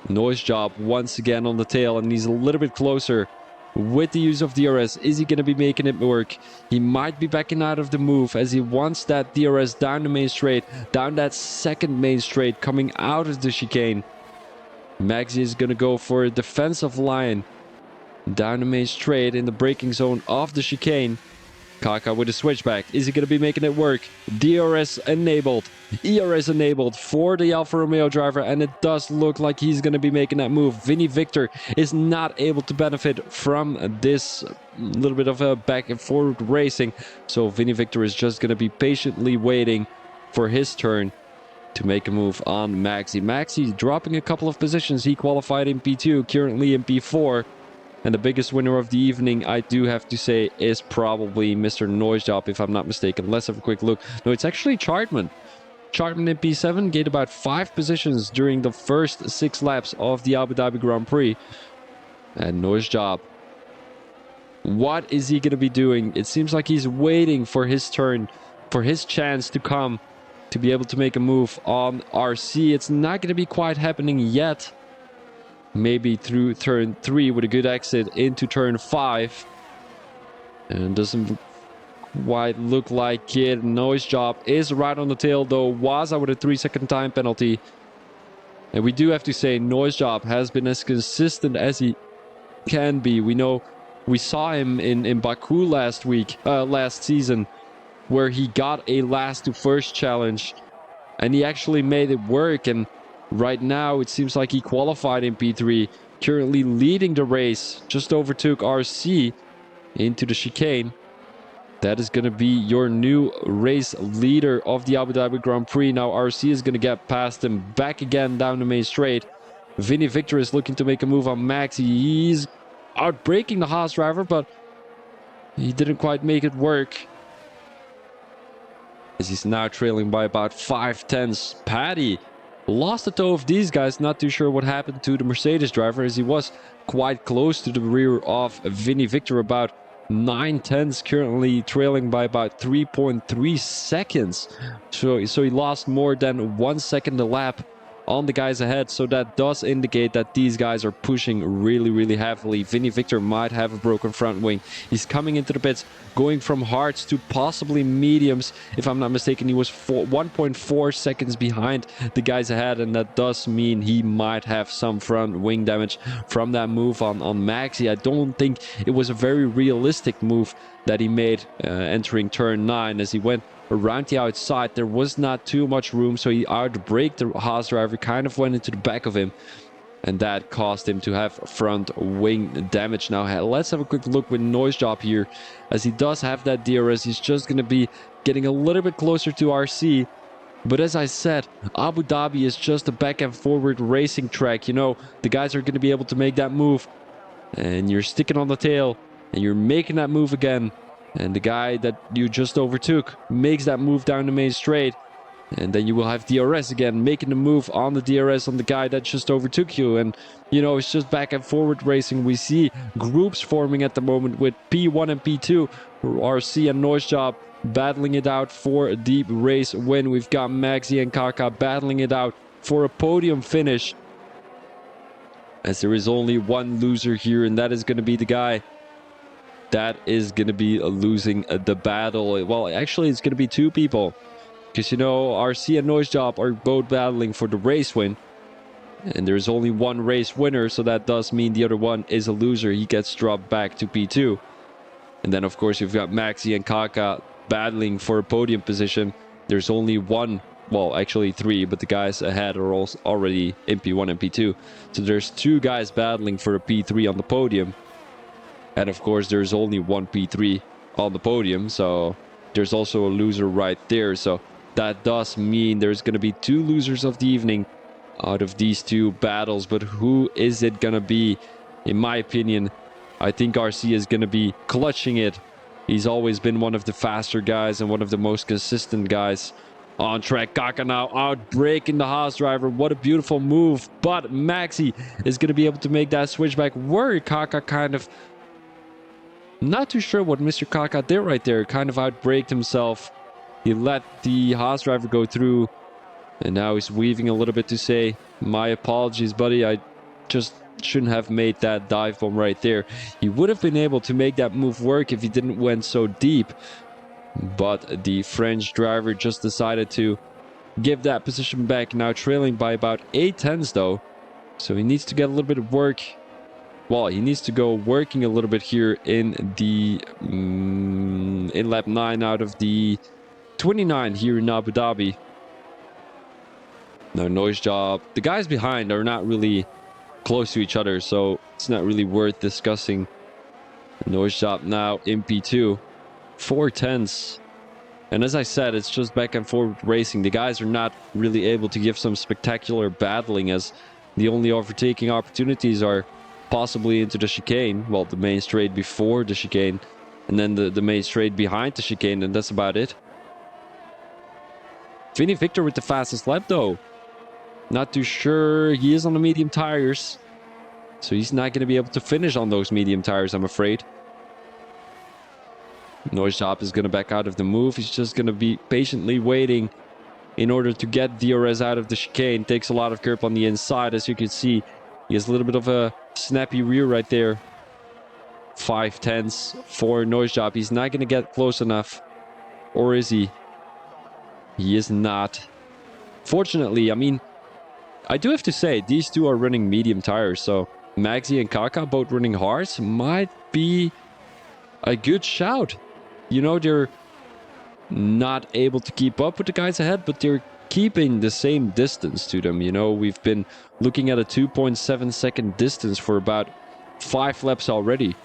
Noise Job once again on the tail, and he's a little bit closer with the use of DRS. Is he going to be making it work? He might be backing out of the move, as he wants that DRS down the main straight, down that second main straight coming out of the chicane. Maxi is going to go for a defensive line down the main straight in the braking zone of the chicane. Kaka with a switchback. Is he going to be making it work? DRS enabled. ERS enabled for the Alfa Romeo driver, and it does look like he's going to be making that move. Vinny Victor is not able to benefit from this little bit of a back and forward racing, so Vinny Victor is just going to be patiently waiting for his turn to make a move on Maxi. Maxi dropping a couple of positions. He qualified in P2, currently in P4. And the biggest winner of the evening, I do have to say, is probably Mr. Noise Job, if I'm not mistaken. Let's have a quick look. No, it's actually Chartman. Chartman in P7 gained about 5 positions during the first 6 laps of the Abu Dhabi Grand Prix. And Noise Job, what is he going to be doing? It seems like he's waiting for his turn, for his chance to come, to be able to make a move on RC. It's not going to be quite happening yet. Maybe through turn 3 with a good exit into turn 5. And doesn't quite look like it. Noise Job is right on the tail though. Waza with a 3-second time penalty. And we do have to say Noise Job has been as consistent as he can be. We know we saw him in Baku last season, where he got a last to first challenge. And he actually made it work. And Right now, it seems like he qualified in P3, currently leading the race, just overtook RC into the chicane. That is going to be your new race leader of the Abu Dhabi Grand Prix. Now RC is going to get past him back again down the main straight. Vinny Victor is looking to make a move on Max. He's outbraking the Haas driver, but he didn't quite make it work, as he's now trailing by about 5/10. Paddy lost the toe of these guys. Not too sure what happened to the Mercedes driver, as he was quite close to the rear of Vinny Victor, about 9/10, currently trailing by about 3.3 seconds. So he lost more than 1 second a lap on the guys ahead. So that does indicate that these guys are pushing really heavily. Vinny Victor might have a broken front wing. He's coming into the pits, going from hards to possibly mediums. If I'm not mistaken, he was 1.4 seconds behind the guys ahead, and that does mean he might have some front wing damage from that move on Maxi. I don't think it was a very realistic move that he made entering turn 9, as he went around the outside. There was not too much room, so he outbraked the Haas driver, kind of went into the back of him, and that caused him to have front wing damage. Now let's have a quick look with Noise Job here, as he does have that DRS. He's just going to be getting a little bit closer to RC. But as I said, Abu Dhabi is just a back and forward racing track. You know, the guys are going to be able to make that move, and you're sticking on the tail, and you're making that move again. And the guy that you just overtook makes that move down the main straight. And then you will have DRS again, making the move on the DRS on the guy that just overtook you. And, you know, it's just back and forward racing. We see groups forming at the moment with P1 and P2. RC and Noise Job battling it out for a deep race win. We've got Maxi and Kaka battling it out for a podium finish, as there is only one loser here, and that is going to be the guy that is going to be losing the battle. Well, actually, it's going to be two people, because, you know, RC and Noise Job are both battling for the race win, and there's only one race winner, so that does mean the other one is a loser. He gets dropped back to P2. And then, of course, you've got Maxi and Kaka battling for a podium position. There's only one, well, actually three, but the guys ahead are also already in P1 and P2. So there's two guys battling for a P3 on the podium. And of course, there's only one P3 on the podium, so there's also a loser right there. So that does mean there's going to be two losers of the evening out of these two battles. But who is it going to be? In my opinion, I think RC is going to be clutching it. He's always been one of the faster guys and one of the most consistent guys on track. Kaka now outbraking the Haas driver. What a beautiful move. But Maxi is going to be able to make that switchback work. Kaka kind of... not too sure what Mr. Kaka did right there. Kind of outbraked himself. He let the Haas driver go through. And now he's weaving a little bit to say, my apologies, buddy. I just shouldn't have made that dive bomb right there. He would have been able to make that move work if he didn't went so deep. But the French driver just decided to give that position back. Now trailing by about 8/10 though. So he needs to get a little bit of work. Well, he needs to go working a little bit here in the in lap 9 out of the 29 here in Abu Dhabi. Now Noise Job, the guys behind are not really close to each other, so it's not really worth discussing. Noise Job now in P2, 4/10. And as I said, it's just back and forth racing. The guys are not really able to give some spectacular battling, as the only overtaking opportunities are possibly into the chicane. Well, the main straight before the chicane, and then the main straight behind the chicane, and that's about it. Vinny Victor with the fastest lap though. Not too sure. He is on the medium tires, so he's not going to be able to finish on those medium tires, I'm afraid. Noise Job is going to back out of the move. He's just going to be patiently waiting in order to get DRS out of the chicane. Takes a lot of curb on the inside, as you can see. He has a little bit of a snappy rear right there. 5/10 for Noise Job. He's not going to get close enough. Or is he? He is not. Fortunately, I mean, I do have to say, these two are running medium tires. So Maxi and Kaka both running hards might be a good shout. You know, they're not able to keep up with the guys ahead, but they're keeping the same distance to them. You know, we've been looking at a 2.7 second distance for about 5 laps already.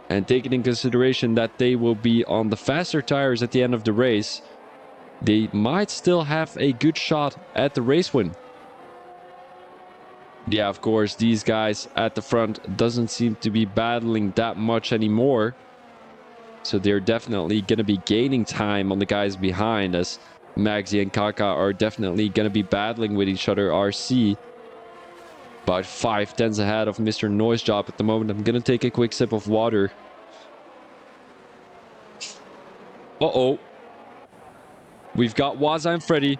And taking in consideration that they will be on the faster tires at the end of the race, they might still have a good shot at the race win. Yeah, of course, these guys at the front doesn't seem to be battling that much anymore. So they're definitely going to be gaining time on the guys behind, as Maxi and Kaka are definitely going to be battling with each other. RC about 5/10 ahead of Mr. Noisejob at the moment. I'm going to take a quick sip of water. Uh-oh. We've got Waza and Freddy.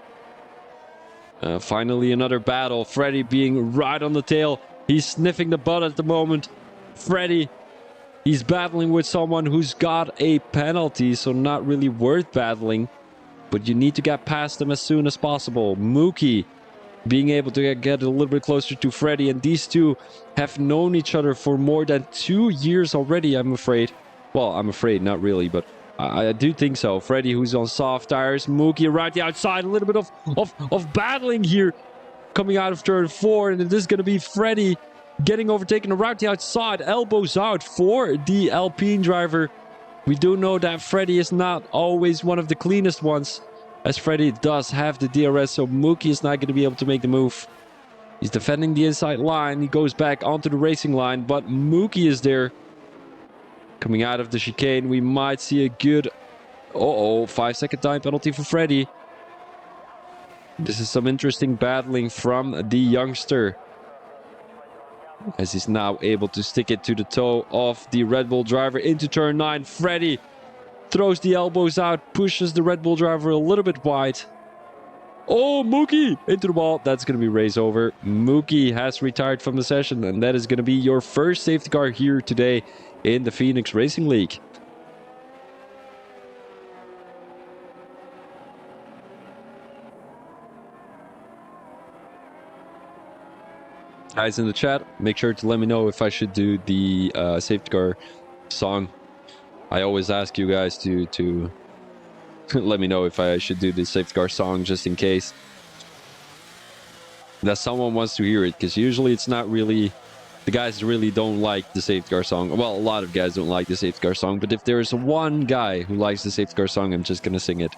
Finally another battle. Freddy being right on the tail. He's sniffing the butt at the moment. Freddy, he's battling with someone who's got a penalty, so not really worth battling. But you need to get past him as soon as possible. Mookie being able to get a little bit closer to Freddy. And these two have known each other for more than 2 years already, I'm afraid. Well, I'm afraid, not really, but I do think so. Freddy, who's on soft tires. Mookie right the outside. A little bit of battling here coming out of turn 4. And it is going to be Freddy getting overtaken around the outside. Elbows out for the Alpine driver. We do know that Freddy is not always one of the cleanest ones, as Freddy does have the DRS, so Mookie is not going to be able to make the move. He's defending the inside line. He goes back onto the racing line, but Mookie is there. Coming out of the chicane, we might see a good... 5-second time penalty for Freddy. This is some interesting battling from the youngster, as he's now able to stick it to the toe of the Red Bull driver into turn 9. Freddy throws the elbows out, pushes the Red Bull driver a little bit wide. Oh, Mookie into the wall. That's going to be race over. Mookie has retired from the session, and that is going to be your first safety car here today in the Phoenix Racing League. Guys in the chat, make sure to let me know if I should do the safety car song. I always ask you guys to let me know if I should do the safety car song, just in case that someone wants to hear it, because usually it's not really... The guys really don't like the safety car song. Well, a lot of guys don't like the safety car song, but if there's one guy who likes the safety car song, I'm just gonna sing it.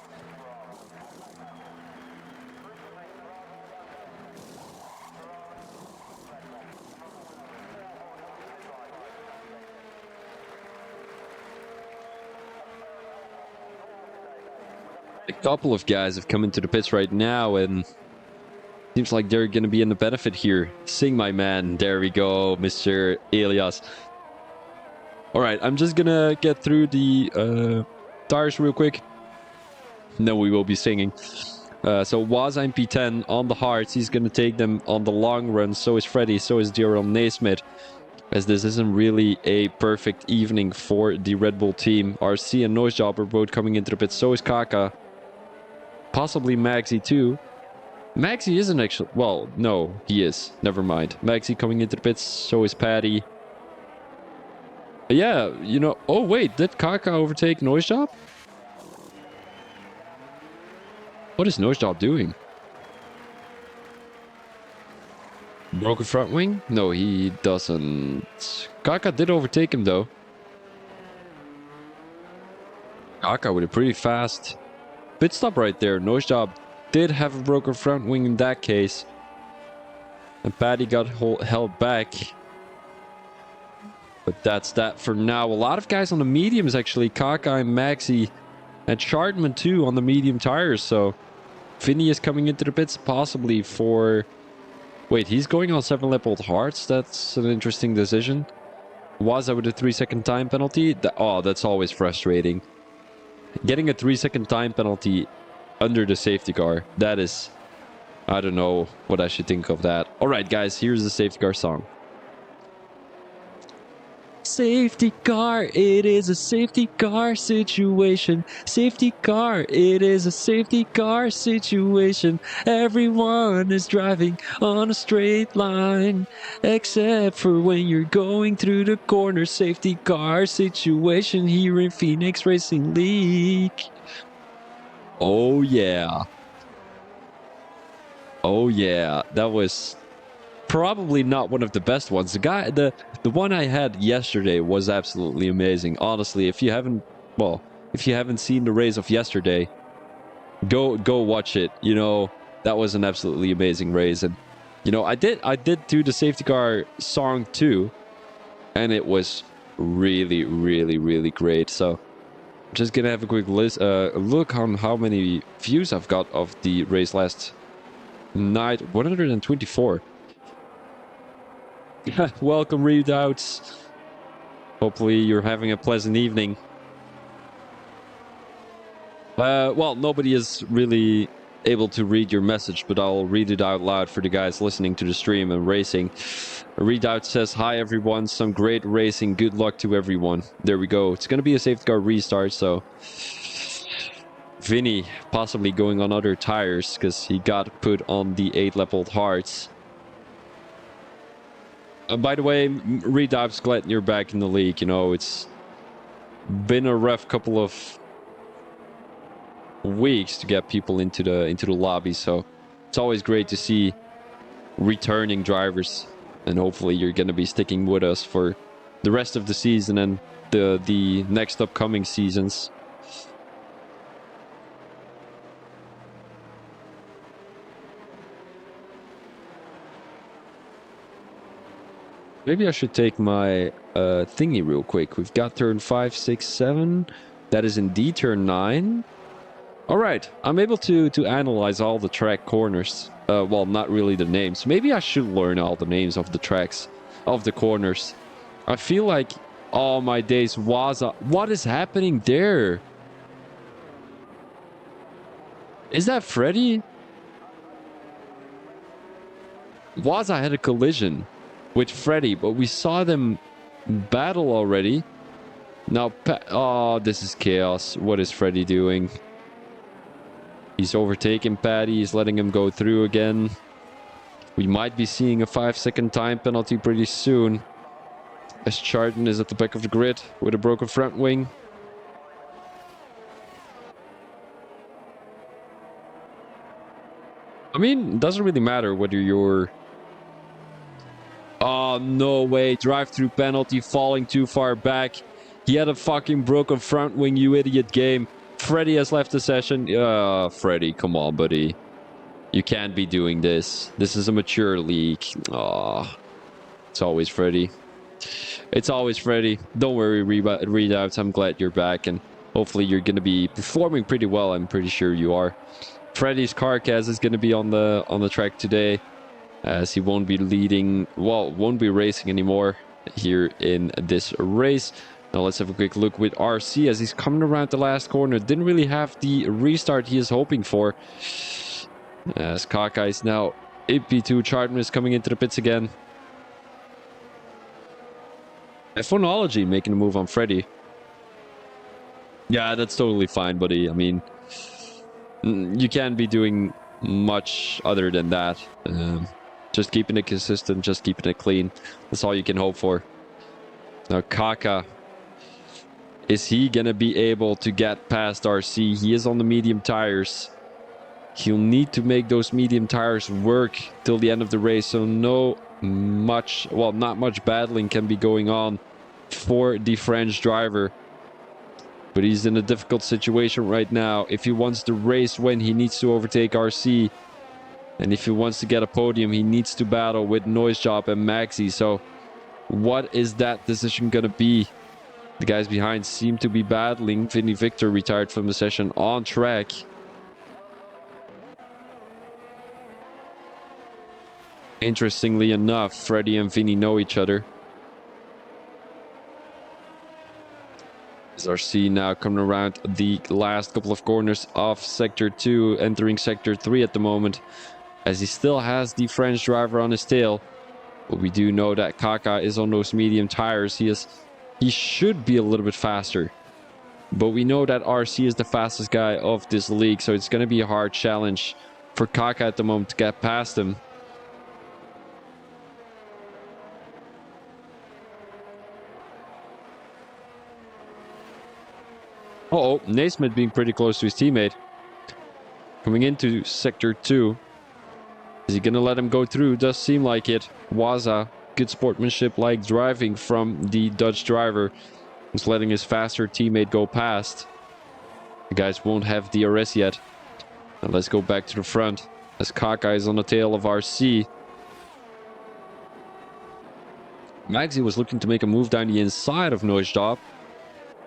A couple of guys have come into the pits right now, and seems like they're going to be in the benefit here. Sing, my man. There we go, Mr. Elias. All right, I'm just going to get through the tires real quick. Then we will be singing. So Waza in P10 on the hards. He's going to take them on the long run. So is Freddy. So is Daryl Naismith. As this isn't really a perfect evening for the Red Bull team. RC and Noisejob are both coming into the pit. So is Kaka. Possibly Maxi too. Maxi isn't actually... Well, no, he is. Never mind. Maxi coming into the pits. So is Patty. Yeah, you know... Oh, wait. Did Kaka overtake Noisejob? What is Noisejob doing? Broken front wing? No, he doesn't. Kaka did overtake him, though. Kaka with a pretty fast pit stop right there. Noisejob did have a broken front wing in that case. And Patty got held back. But that's that for now. A lot of guys on the mediums, actually. Kaka and Maxi and Chardman, too, on the medium tires. So Vinny is coming into the pits possibly for... Wait, he's going on 7-lap-old hards? That's an interesting decision. Waza with a 3-second time penalty? That's always frustrating. Getting a 3-second time penalty under the safety car, that is... I don't know what I should think of that. Alright, guys, here's the safety car song. Safety car, it is a safety car situation. Safety car, it is a safety car situation. Everyone is driving on a straight line, except for when you're going through the corner. Safety car situation here in Phoenix Racing League. Oh yeah. Oh yeah, that was probably not one of the best ones. The one I had yesterday was absolutely amazing. Honestly, if you haven't seen the race of yesterday, go watch it. You know, that was an absolutely amazing race. And you know, I did do the safety car song too, and it was really, really, really great. So just gonna have a quick look on how many views I've got of the race last night. 124. Welcome, readouts. Hopefully you're having a pleasant evening. Well, nobody is really able to read your message, but I'll read it out loud for the guys listening to the stream and racing. A readout says, "Hi everyone, some great racing. Good luck to everyone." There we go. It's gonna be a safety car restart, so Vinny possibly going on other tires because he got put on the 8-leveled hearts. By the way, Redoubt's glad you're back in the league. You know, it's been a rough couple of weeks to get people into the lobby, so it's always great to see returning drivers, and hopefully you're going to be sticking with us for the rest of the season and the next upcoming seasons. Maybe I should take my thingy real quick. We've got turn 5, 6, 7. That is indeed turn 9. All right, I'm able to analyze all the track corners. Well, not really the names. Maybe I should learn all the names of the tracks, of the corners. I feel like all my days was... What is happening there? Is that Freddy? Waza had a collision with Freddy, but we saw them battle already. Now, oh, this is chaos. What is Freddy doing? He's overtaking Patty. He's letting him go through again. We might be seeing a 5-second time penalty pretty soon, as Chardon is at the back of the grid with a broken front wing. I mean, it doesn't really matter whether you're... Oh, no way. Drive-through penalty, falling too far back. He had a fucking broken front wing, you idiot game. Freddy has left the session. Freddy, come on, buddy. You can't be doing this. This is a mature league. Oh, it's always Freddy. It's always Freddy. Don't worry, readouts. I'm glad you're back, and hopefully you're going to be performing pretty well. I'm pretty sure you are. Freddy's Carcass is going to be on the track today, as he won't be leading. Well, won't be racing anymore here in this race. Now let's have a quick look with RC as he's coming around the last corner. Didn't really have the restart he is hoping for. As Kaka is now AP2. Chardon is coming into the pits again. Phonology making a move on Freddy. Yeah, that's totally fine, buddy. I mean, you can't be doing much other than that. Just keeping it consistent, just keeping it clean. That's all you can hope for. Now Kaka, is he gonna be able to get past RC? He is on the medium tires. He'll need to make those medium tires work till the end of the race, so not much battling can be going on for the French driver. But he's in a difficult situation right now. If he wants to race when he needs to overtake RC, and if he wants to get a podium, he needs to battle with Noise Job and Maxi. So what is that decision gonna be? The guys behind seem to be battling. Vinny Victor retired from the session on track. Interestingly enough, Freddy and Vinny know each other. As RC now coming around the last couple of corners of Sector 2, entering Sector 3 at the moment, as he still has the French driver on his tail. But we do know that Kaka is on those medium tires. He should be a little bit faster. But we know that RC is the fastest guy of this league, so it's going to be a hard challenge for Kaka at the moment to get past him. Uh-oh, Naismith being pretty close to his teammate. Coming into Sector 2. Is he going to let him go through? Does seem like it. Waza, good sportsmanship like driving from the Dutch driver. He's letting his faster teammate go past. The guys won't have DRS yet. Now let's go back to the front as Kaka is on the tail of RC. Maxi was looking to make a move down the inside of Noisdorp.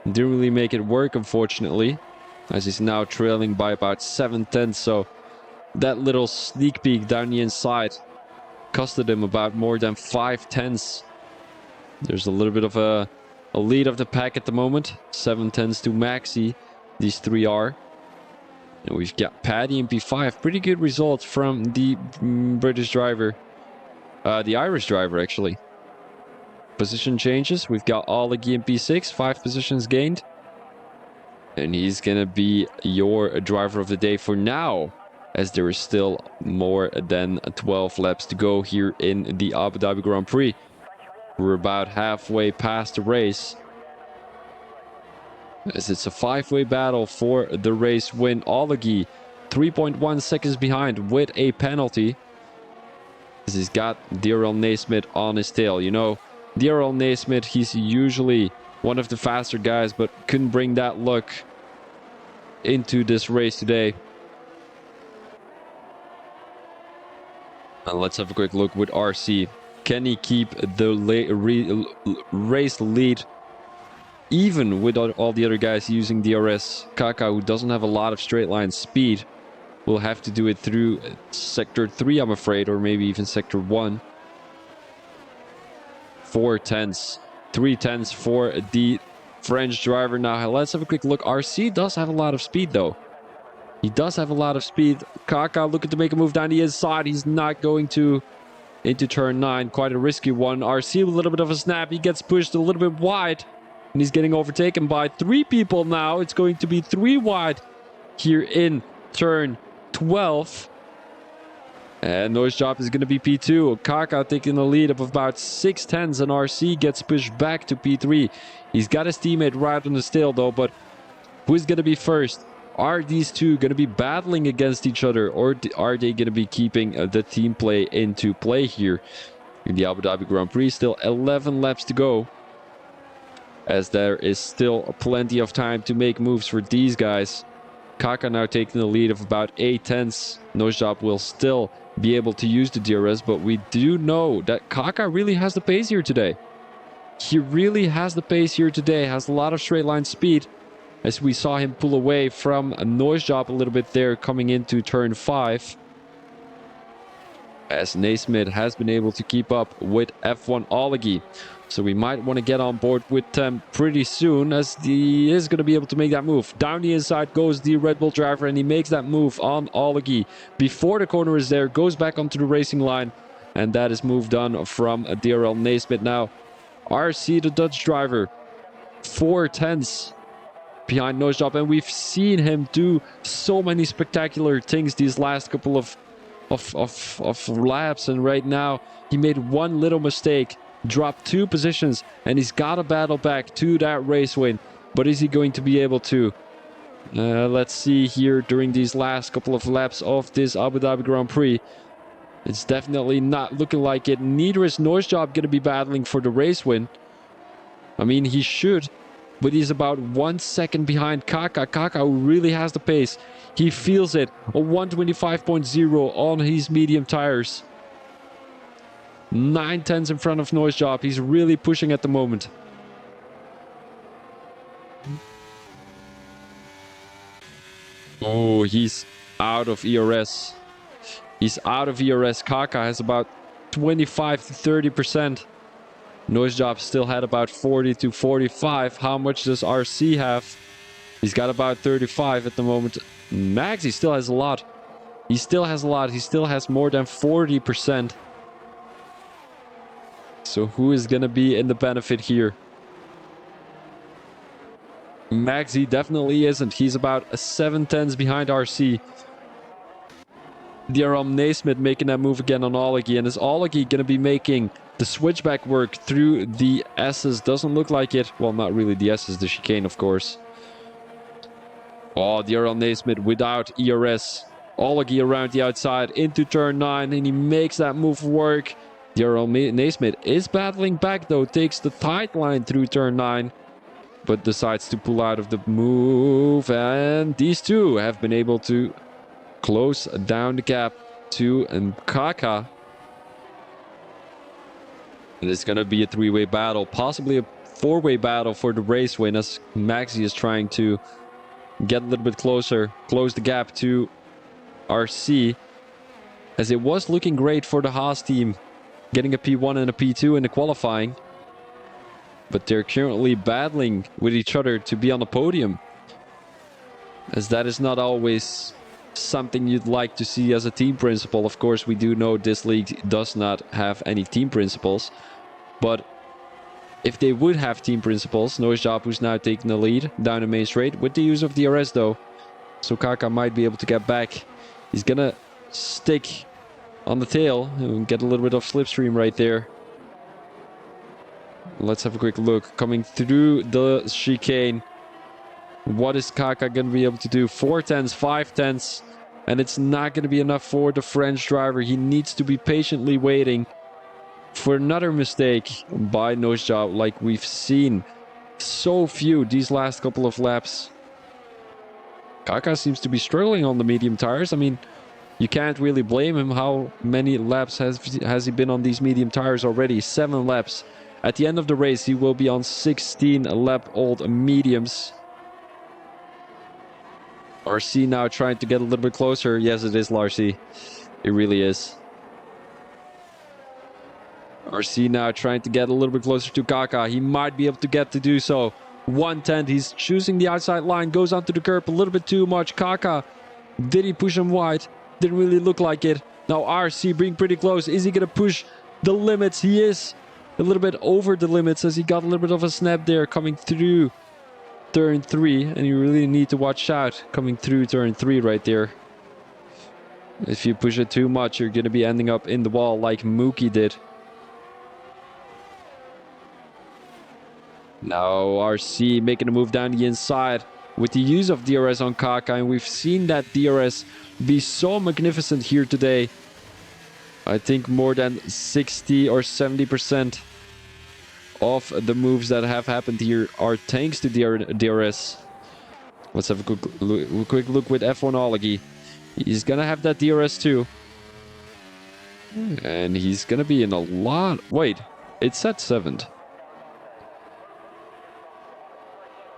Didn't really make it work, unfortunately, as he's now trailing by about 7/10. So that little sneak peek down the inside costed him about more than 5/10. There's a little bit of a lead of the pack at the moment. 7/10 to Maxi. These three are. And we've got Paddy in P5. Pretty good results from the British driver. The Irish driver, actually. Position changes. We've got Olegi in P6. 5 positions gained. And he's going to be your driver of the day for now, as there is still more than 12 laps to go here in the Abu Dhabi Grand Prix. We're about halfway past the race, as it's a 5-way battle for the race win. Olegi 3.1 seconds behind with a penalty, as he's got DRL Naismith on his tail. You know, DRL Naismith, he's usually one of the faster guys, but couldn't bring that luck into this race today. And let's have a quick look with RC. Can he keep the race lead even with all the other guys using DRS? Kaka, who doesn't have a lot of straight line speed, will have to do it through sector 3, I'm afraid, or maybe even sector 1. 4/10, 3/10 for the French driver. Now let's have a quick look. RC does have a lot of speed, though. He does have a lot of speed. Kaka looking to make a move down the inside. He's not going to into turn 9. Quite a risky one. RC with a little bit of a snap. He gets pushed a little bit wide, and he's getting overtaken by 3 people now. It's going to be 3 wide here in turn 12. And Noisdorp is going to be P2. Kaka taking the lead of about 6/10, and RC gets pushed back to P3. He's got his teammate right on his tail, though, but who's going to be first? Are these two going to be battling against each other, or are they going to be keeping the team play into play here in the Abu Dhabi Grand Prix? Still 11 laps to go, as there is still plenty of time to make moves for these guys. Kaka now taking the lead of about 8/10. Noisdorp will still be able to use the DRS, but we do know that Kaka really has the pace here today. He really has the pace here today, has a lot of straight line speed, as we saw him pull away from Noisdorp a little bit there coming into turn 5. As Naismith has been able to keep up with F1 Olegi. So we might want to get on board with them pretty soon, as he is going to be able to make that move. Down the inside goes the Red Bull driver, and he makes that move on Olegi before the corner is there, goes back onto the racing line, and that is moved on from DRL Naismith. Now, RC, the Dutch driver, 4/10 behind Noisdorp, and we've seen him do so many spectacular things these last couple of laps, and right now he made one little mistake, dropped 2 positions, and he's got to battle back to that race win. But is he going to be able to? Let's see here during these last couple of laps of this Abu Dhabi Grand Prix. It's definitely not looking like it. Neither is Noisdorp going to be battling for the race win. I mean, he should, but he's about 1 second behind Kaka. Kaka, who really has the pace. He feels it. A 125.0 on his medium tires. 9/10 in front of Noisdorp. He's really pushing at the moment. Oh, he's out of ERS. He's out of ERS. Kaka has about 25 to 30%. Noisdorp still had about 40 to 45. How much does RC have? He's got about 35 at the moment. Maxi still has a lot. He still has a lot. He still has more than 40%. So who is going to be in the benefit here? Maxi definitely isn't. He's about 7/10 behind RC. DRL Naismith making that move again on Olegi. And is Olegi going to be making the switchback work through the S's? Doesn't look like it. Well, not really the S's, the chicane, of course. Oh, DRL Naismith without ERS. Olagi around the outside into turn 9, and he makes that move work. Daryl Naismith is battling back though, takes the tight line through turn 9, but decides to pull out of the move, and these two have been able to close down the gap to Kaka. And it's going to be a 3-way battle, possibly a 4-way battle for the race win, as Maxi is trying to get a little bit closer, close the gap to RC, as it was looking great for the Haas team, getting a P1 and a P2 in the qualifying. But they're currently battling with each other to be on the podium, as that is not always something you'd like to see as a team principal. Of course, we do know this league does not have any team principals, but if they would have team principals, Noisjob, who's now taking the lead down the main straight with the use of DRS though, so Kaka might be able to get back. He's gonna stick on the tail and get a little bit of slipstream right there. Let's have a quick look. Coming through the chicane, what is Kaka going to be able to do? 4 tenths, 5 tenths, and it's not going to be enough for the French driver. He needs to be patiently waiting for another mistake by Nosejob, like we've seen so few these last couple of laps. Kaka seems to be struggling on the medium tires. I mean, you can't really blame him. How many laps has he been on these medium tires already? 7 laps. At the end of the race, he will be on 16 lap old mediums. RC now trying to get a little bit closer. Yes, it is Larcy. It really is. RC now trying to get a little bit closer to Kaka. He might be able to get to do so. 110. He's choosing the outside line. Goes onto the curb a little bit too much. Kaka, did he push him wide? Didn't really look like it. Now RC being pretty close. Is he going to push the limits? He is a little bit over the limits, as he got a little bit of a snap there coming through turn 3, and you really need to watch out coming through turn 3 right there. If you push it too much, you're going to be ending up in the wall like Mookie did. Now RC making a move down the inside with the use of DRS on Kaka, and we've seen that DRS be so magnificent here today. I think more than 60 or 70% of the moves that have happened here are thanks to DRS. Let's have a quick look with F1 Ology. He's gonna have that DRS too, and he's gonna be in a lot. Wait, it's at 7th.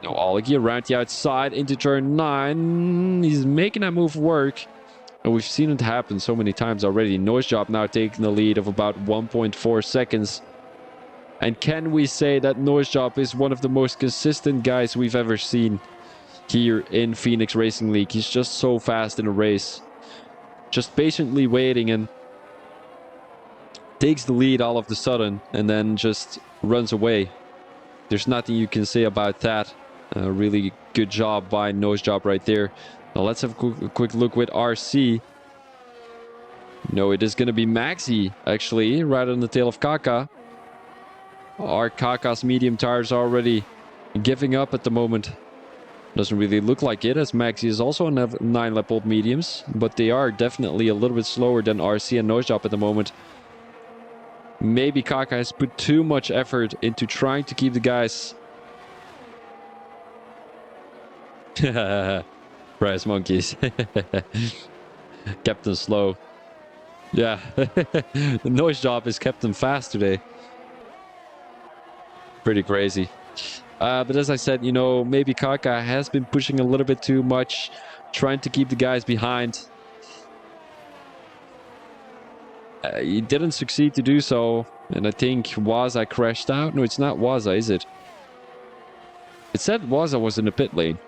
Now Ology around the outside into turn 9. He's making that move work, and we've seen it happen so many times already. Nosejob now taking the lead of about 1.4 seconds. And can we say that Nosejob is one of the most consistent guys we've ever seen here in Phoenix Racing League? He's just so fast in a race. Just patiently waiting and takes the lead all of a sudden and then just runs away. There's nothing you can say about that. Really good job by Nosejob right there. Now let's have a quick look with RC. No, it is going to be Maxi, actually, right on the tail of Kaka. Are Kaka's medium tires already giving up at the moment? Doesn't really look like it, as Maxi is also on 9 lap old mediums, but they are definitely a little bit slower than RC and Nosejob at the moment. Maybe Kaka has put too much effort into trying to keep the guys... Prize monkeys. Captain slow. Yeah. The Nosejob is Captain fast today. Pretty crazy. But as I said, you know, maybe Kaka has been pushing a little bit too much, trying to keep the guys behind. He didn't succeed to do so, and I think Waza crashed out. No, it's not Waza, is it? It said Waza was in the pit lane.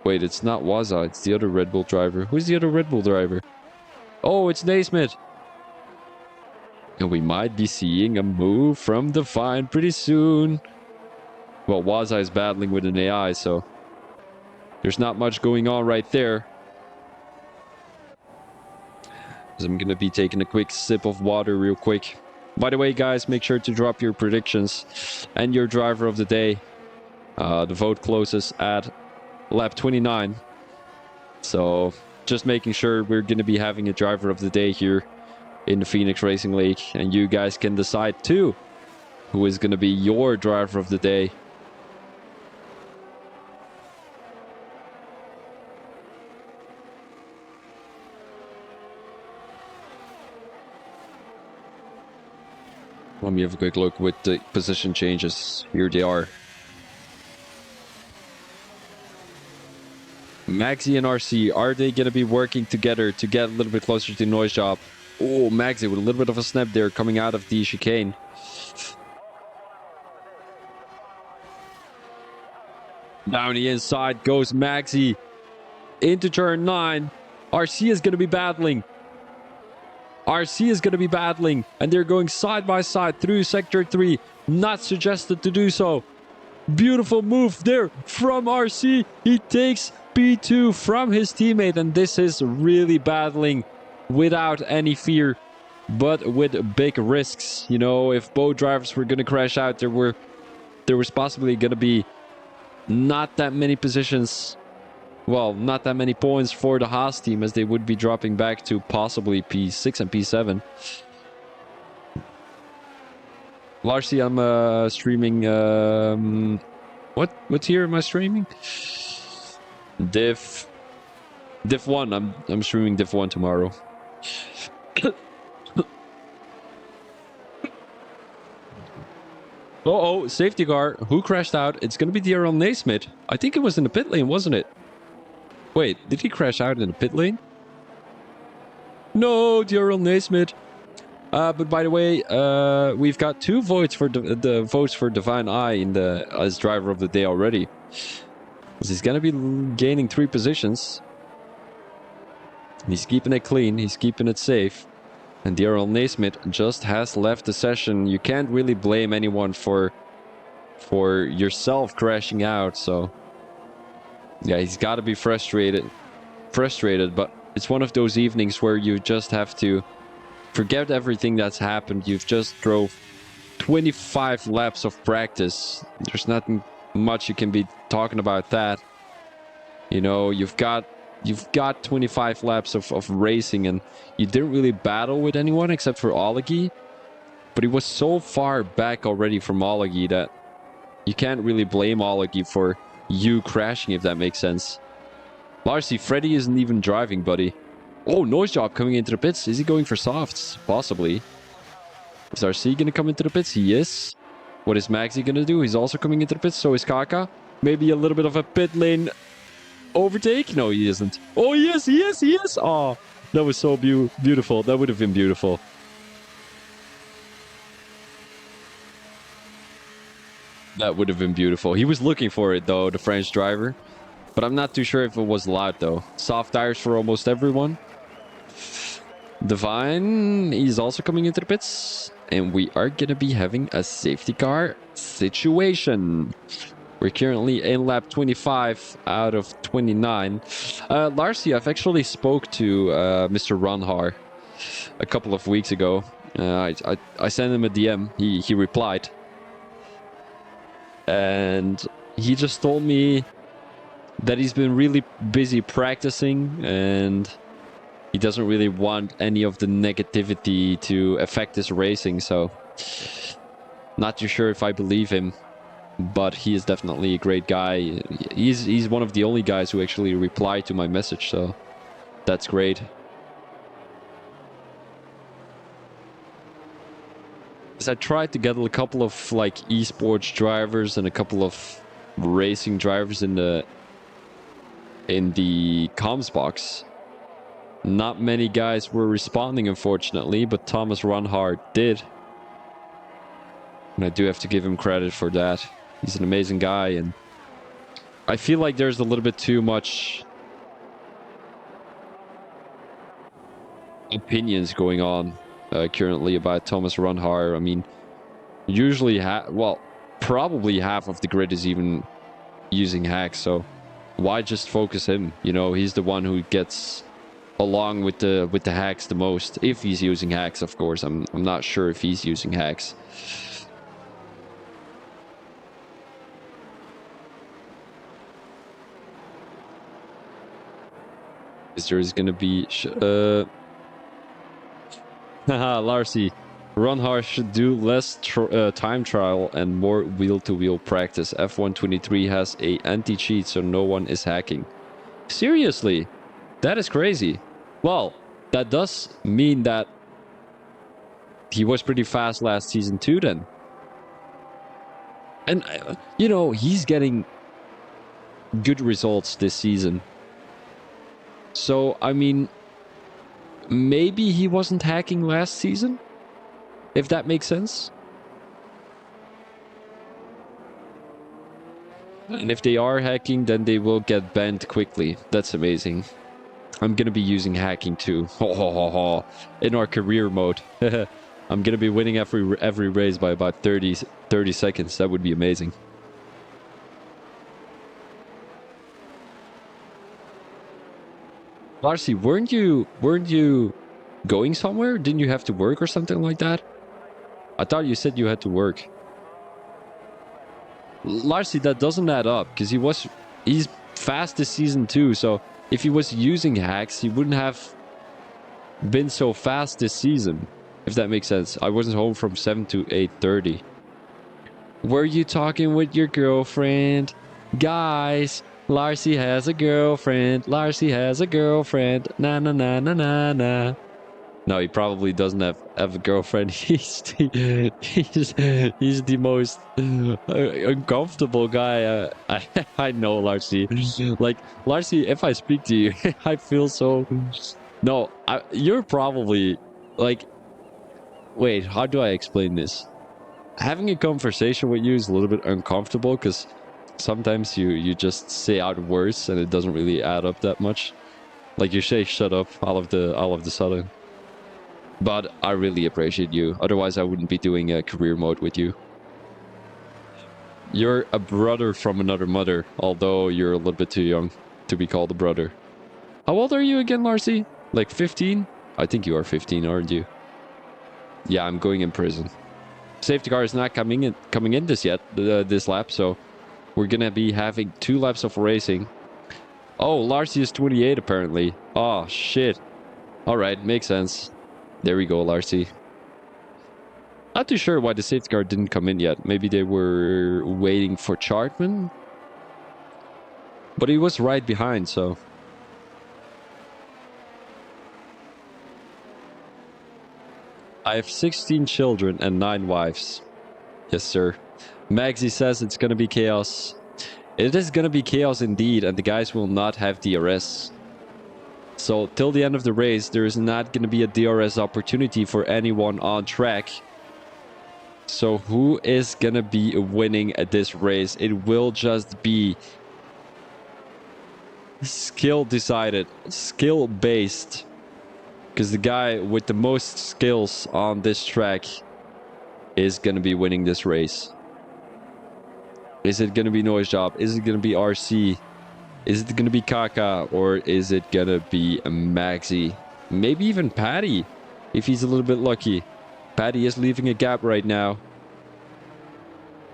Wait, it's not Waza, it's the other Red Bull driver. Who's the other Red Bull driver? Oh, it's Naismith. And we might be seeing a move from Define pretty soon. Well, Waza is battling with an AI, so there's not much going on right there. So I'm going to be taking a quick sip of water real quick. By the way, guys, make sure to drop your predictions and your driver of the day. The vote closes at lap 29. So just making sure we're going to be having a driver of the day here in the Phoenix Racing League. And you guys can decide too who is going to be your driver of the day. Let me have a quick look with the position changes. Here they are. Maxi and RC, are they going to be working together to get a little bit closer to Noise Job? Oh, Maxi with a little bit of a snap there coming out of the chicane. Down the inside goes Maxi into turn 9. RC is going to be battling. RC is going to be battling, and they're going side by side through sector 3. Not suggested to do so. Beautiful move there from RC. He takes P2 from his teammate, and this is really battling without any fear, but with big risks. You know, if both drivers were going to crash out, there was possibly going to be not that many positions. Well, not that many points for the Haas team, as they would be dropping back to possibly P6 and P7. Larcy, I'm streaming. What tier am I streaming? Div 1. I'm streaming Div 1 tomorrow. Oh, safety car. Who crashed out? It's gonna be DRL Naismith. I think it was in the pit lane, wasn't it? Wait, did he crash out in the pit lane? No, DRL Naismith. But by the way, we've got 2 votes for the votes for Divine Eye in the as driver of the day already. He's gonna be gaining 3 positions. He's keeping it clean. He's keeping it safe. And DRL Naismith just has left the session. You can't really blame anyone for yourself crashing out. So yeah, he's got to be frustrated. But it's one of those evenings where you just have to forget everything that's happened. You've just drove 25 laps of practice. There's nothing much you can be talking about that. You know, you've got 25 laps of racing, and you didn't really battle with anyone except for Olagi. But he was so far back already from Olagi that you can't really blame Olagi for you crashing, if that makes sense. Larcy, Freddy isn't even driving, buddy. Oh, Noise Job coming into the pits. Is he going for softs? Possibly. Is RC going to come into the pits? He is. What is Maxi going to do? He's also coming into the pits. So is Kaka. Maybe a little bit of a pit lane overtake? No, he isn't. Oh, yes, he is. Oh, that was so beautiful. That would have been beautiful. That would have been beautiful. He was looking for it, though, the French driver. But I'm not too sure if it was allowed, though. Soft tires for almost everyone. Divine, he's also coming into the pits. And we are going to be having a safety car situation. We're currently in lap 25 out of 29. Larcy, I've actually spoke to Mr. Ronhar a couple of weeks ago. I sent him a DM. He replied. And he just told me that he's been really busy practicing and he doesn't really want any of the negativity to affect his racing. So, not too sure if I believe him, but he is definitely a great guy. He's one of the only guys who actually replied to my message, so that's great. I tried to get a couple of like esports drivers and a couple of racing drivers in the comms box. Not many guys were responding, unfortunately, but Thomas Ronhard did. And I do have to give him credit for that. He's an amazing guy, and I feel like there's a little bit too much opinions going on currently about Thomas Ronhar. I mean, usually, probably half of the grid is even using hacks, so why just focus him? You know, he's the one who gets along with the hacks the most, if he's using hacks, of course. I'm not sure if he's using hacks. Because there is going to be... Haha, Larcy. Run hard should do less time trial and more wheel-to-wheel practice. F123 has a anti-cheat, so no one is hacking. Seriously? That is crazy. Well, that does mean that he was pretty fast last season too then. And, you know, he's getting good results this season. So, I mean, maybe he wasn't hacking last season? If that makes sense. And if they are hacking, then they will get banned quickly. That's amazing. I'm gonna be using hacking too. In our career mode. I'm gonna be winning every race by about 30 seconds. That would be amazing. Larcy, weren't you going somewhere? Didn't you have to work or something like that? I thought you said you had to work. Larcy, that doesn't add up because he's fast this season too. So if he was using hacks, he wouldn't have been so fast this season. If that makes sense. I wasn't home from 7 to 8:30. Were you talking with your girlfriend? Guys, Larcy has a girlfriend. Larcy has a girlfriend. Na na na na na na. No, he probably doesn't have a girlfriend. He's the most uncomfortable guy. I know, Larcy. Like, Larcy, if I speak to you, I feel so... No, you're probably... Like... Wait, how do I explain this? Having a conversation with you is a little bit uncomfortable because sometimes you just say out words and it doesn't really add up that much. Like you say shut up all of the sudden. But I really appreciate you. Otherwise I wouldn't be doing a career mode with you. You're a brother from another mother, although you're a little bit too young to be called a brother. How old are you again, Larcy? Like 15? I think you are 15, aren't you? Yeah, I'm going in prison. Safety car is not coming in this lap, so we're gonna be having 2 laps of racing. Oh, Larcy is 28 apparently. Oh shit. Alright, makes sense. There we go, Larcy. Not too sure why the safety car didn't come in yet. Maybe they were waiting for Chartman. But he was right behind, so... I have 16 children and 9 wives. Yes, sir. Magsy says it's gonna be chaos. It is gonna be chaos indeed, and the guys will not have DRS. So, till the end of the race, there is not gonna be a DRS opportunity for anyone on track. So, who is gonna be winning at this race? It will just be skill decided, skill based. Because the guy with the most skills on this track is going to be winning this race. Is it going to be Noise Job? Is it going to be RC? Is it going to be Kaka? Or is it going to be Maxi? Maybe even Patty, if he's a little bit lucky. Patty is leaving a gap right now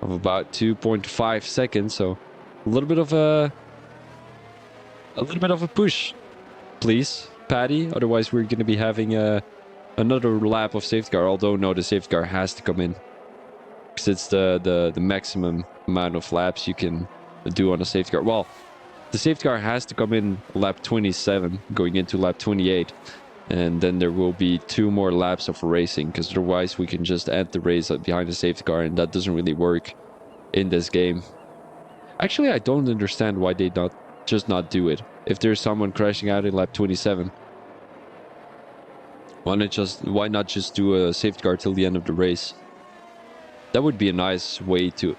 of about 2.5 seconds. So a little bit of a push, please. Patty, otherwise we're going to be having another lap of safety car, although no, the safety car has to come in because it's the maximum amount of laps you can do on a safety car. Well, the safety car has to come in lap 27 going into lap 28, and then there will be 2 more laps of racing, because otherwise we can just end the race behind the safety car, and that doesn't really work in this game. Actually, I don't understand why they not do it. If there's someone crashing out in lap 27, why not just do a safety car till the end of the race? That would be a nice way to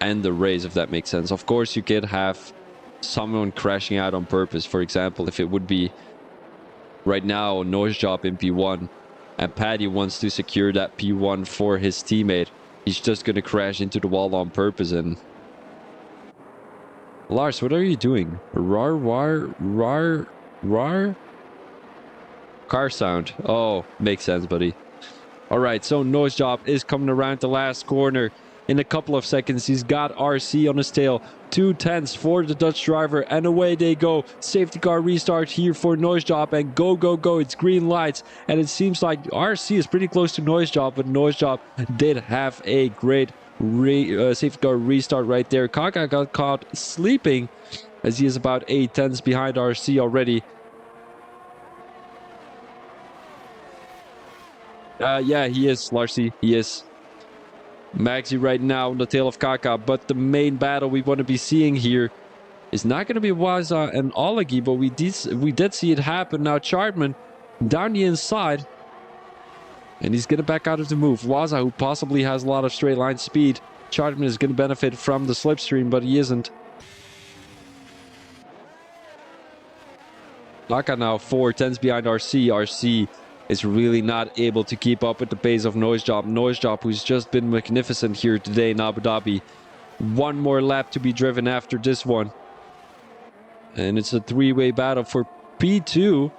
end the race, if that makes sense. Of course, you could have someone crashing out on purpose. For example, if it would be right now Noise Job in P1 and Paddy wants to secure that P1 for his teammate, he's just gonna crash into the wall on purpose. And Lars, what are you doing? Rar, rar, rar, rar? Car sound. Oh, makes sense, buddy. Alright, so Noise Job is coming around the last corner. in a couple of seconds. He's got RC on his tail. 2 tenths for the Dutch driver, and away they go. Safety car restart here for Noise Job, and go, go, go. It's green lights, and it seems like RC is pretty close to Noise Job, but Noise Job did have a great safety car restart right there. Kaka got caught sleeping as he is about 8 tenths behind RC already. Yeah, he is, Larcy. He is. Maxi right now on the tail of Kaka, but the main battle we want to be seeing here is not going to be Waza and Olagi, but we did see it happen. Now Chartman down the inside, and he's going to back out of the move. Waza, who possibly has a lot of straight line speed. Chartman is going to benefit from the slipstream, but he isn't. Kaka now 4 tenths behind RC. RC is really not able to keep up with the pace of Noise Job. Noise Job, who's just been magnificent here today in Abu Dhabi. One more lap to be driven after this one. And it's a three-way battle for P2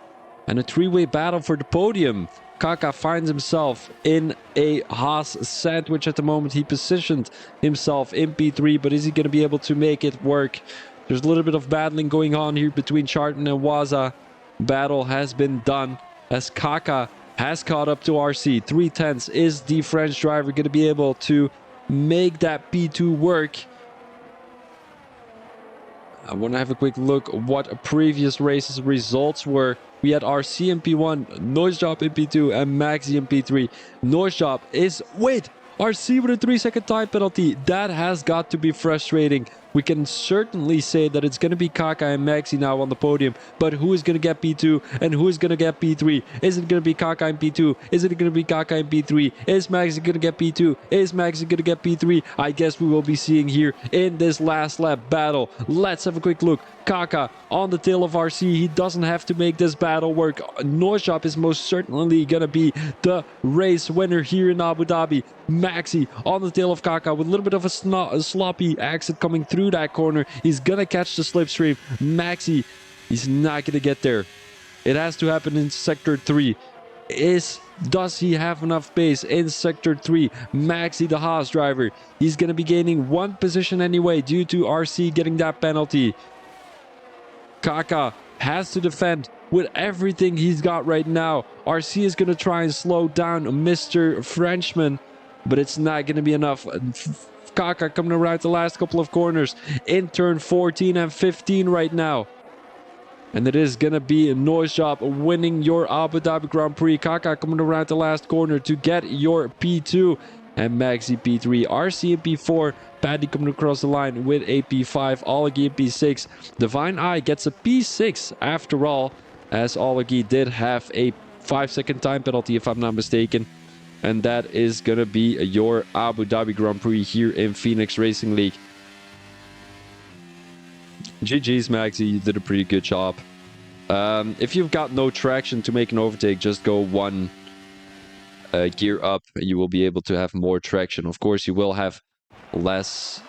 and a three-way battle for the podium. Kaka finds himself in a Haas sandwich at the moment. He positioned himself in P3, but is he going to be able to make it work? There's a little bit of battling going on here between Charlton and Waza. Battle has been done as Kaka has caught up to RC. 3 tenths. Is the French driver going to be able to make that P2 work? I want to have a quick look what previous races results were. We had RC in P1, Noise Job in P2, and Maxi in P3. Noise Job is... Wait! RC with a 3-second time penalty. That has got to be frustrating. We can certainly say that it's going to be Kaka and Maxi now on the podium. But who is going to get P2 and who is going to get P3? Is it going to be Kaka in P2? Is it going to be Kaka in P3? Is Maxi going to get P2? Is Maxi going to get P3? I guess we will be seeing here in this last lap battle. Let's have a quick look. Kaka on the tail of RC. He doesn't have to make this battle work. Noise Job is most certainly going to be the race winner here in Abu Dhabi. Maxi on the tail of Kaka with a little bit of a sloppy exit coming through that corner. He's going to catch the slipstream. Maxi, he's not going to get there. It has to happen in Sector 3. Does he have enough pace in Sector 3? Maxi, the Haas driver, he's going to be gaining one position anyway due to RC getting that penalty. Kaka has to defend with everything he's got right now. RC is going to try and slow down Mr. Frenchman, but it's not going to be enough. Kaka coming around the last couple of corners in turn 14 and 15 right now. And it is going to be a Noise Job winning your Abu Dhabi Grand Prix. Kaka coming around the last corner to get your P2. And Maxi P3, RC in P4, Paddy coming across the line with a P5, Olagi in P6. Divine Eye gets a P6 after all, as Olagi did have a 5-second time penalty if I'm not mistaken. And that is going to be your Abu Dhabi Grand Prix here in Phoenix Racing League. GG's Maxi, you did a pretty good job. If you've got no traction to make an overtake, just go one gear up. You will be able to have more traction. Of course, you will have less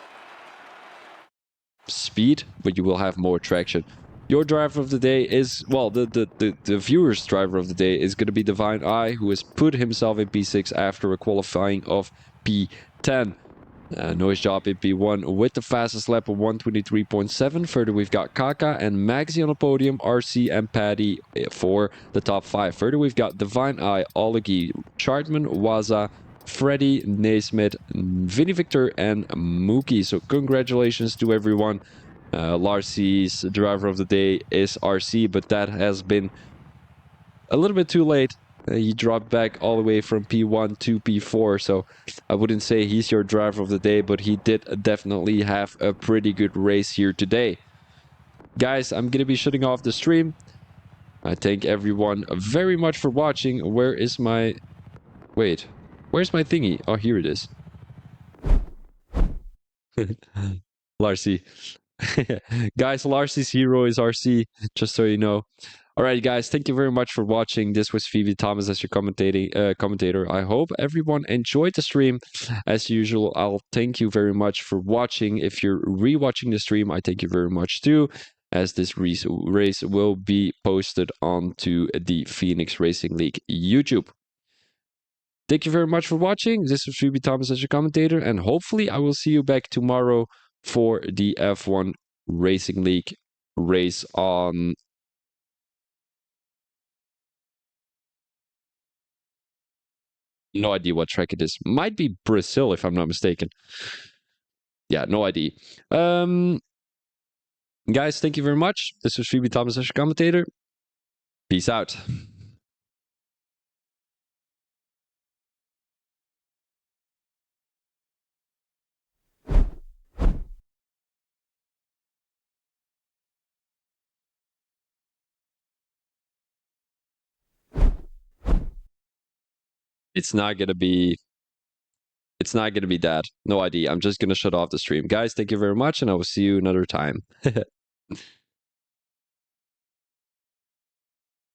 speed, but you will have more traction. Your driver of the day is, well, the viewer's driver of the day is going to be Divine Eye, who has put himself in P6 after a qualifying of P10. Noise Job in P1 with the fastest lap of 123.7. Further, we've got Kaka and Maxi on the podium, RC and Paddy for the top 5. Further, we've got Divine Eye, Olagi, Chartman, Waza, Freddy, Naismith, Vinny Victor, and Mookie. So congratulations to everyone. Larcy's driver of the day is RC, but that has been a little bit too late. He dropped back all the way from P1 to P4, so I wouldn't say he's your driver of the day, but he did definitely have a pretty good race here today. Guys, I'm going to be shutting off the stream. I thank everyone very much for watching. Where is my... Wait, where's my thingy? Oh, here it is. Larcy. Guys, Larcy's hero is RC, just so you know. Alright guys, thank you very much for watching. This was Phoebe Thomas as your commentator. I hope everyone enjoyed the stream. As usual, I'll thank you very much for watching. If you're rewatching the stream, I thank you very much too, as this race will be posted onto the Phoenix Racing League YouTube. Thank you very much for watching. This was Phoebe Thomas as your commentator, and hopefully I will see you back tomorrow for the F1 Racing League race on... No idea what track it is. Might be Brazil, if I'm not mistaken. Yeah, no idea. Guys, thank you very much. This was Phoebe Thomas as your commentator. Peace out. It's not gonna be that. No idea. I'm just gonna shut off the stream. Guys, thank you very much, and I will see you another time.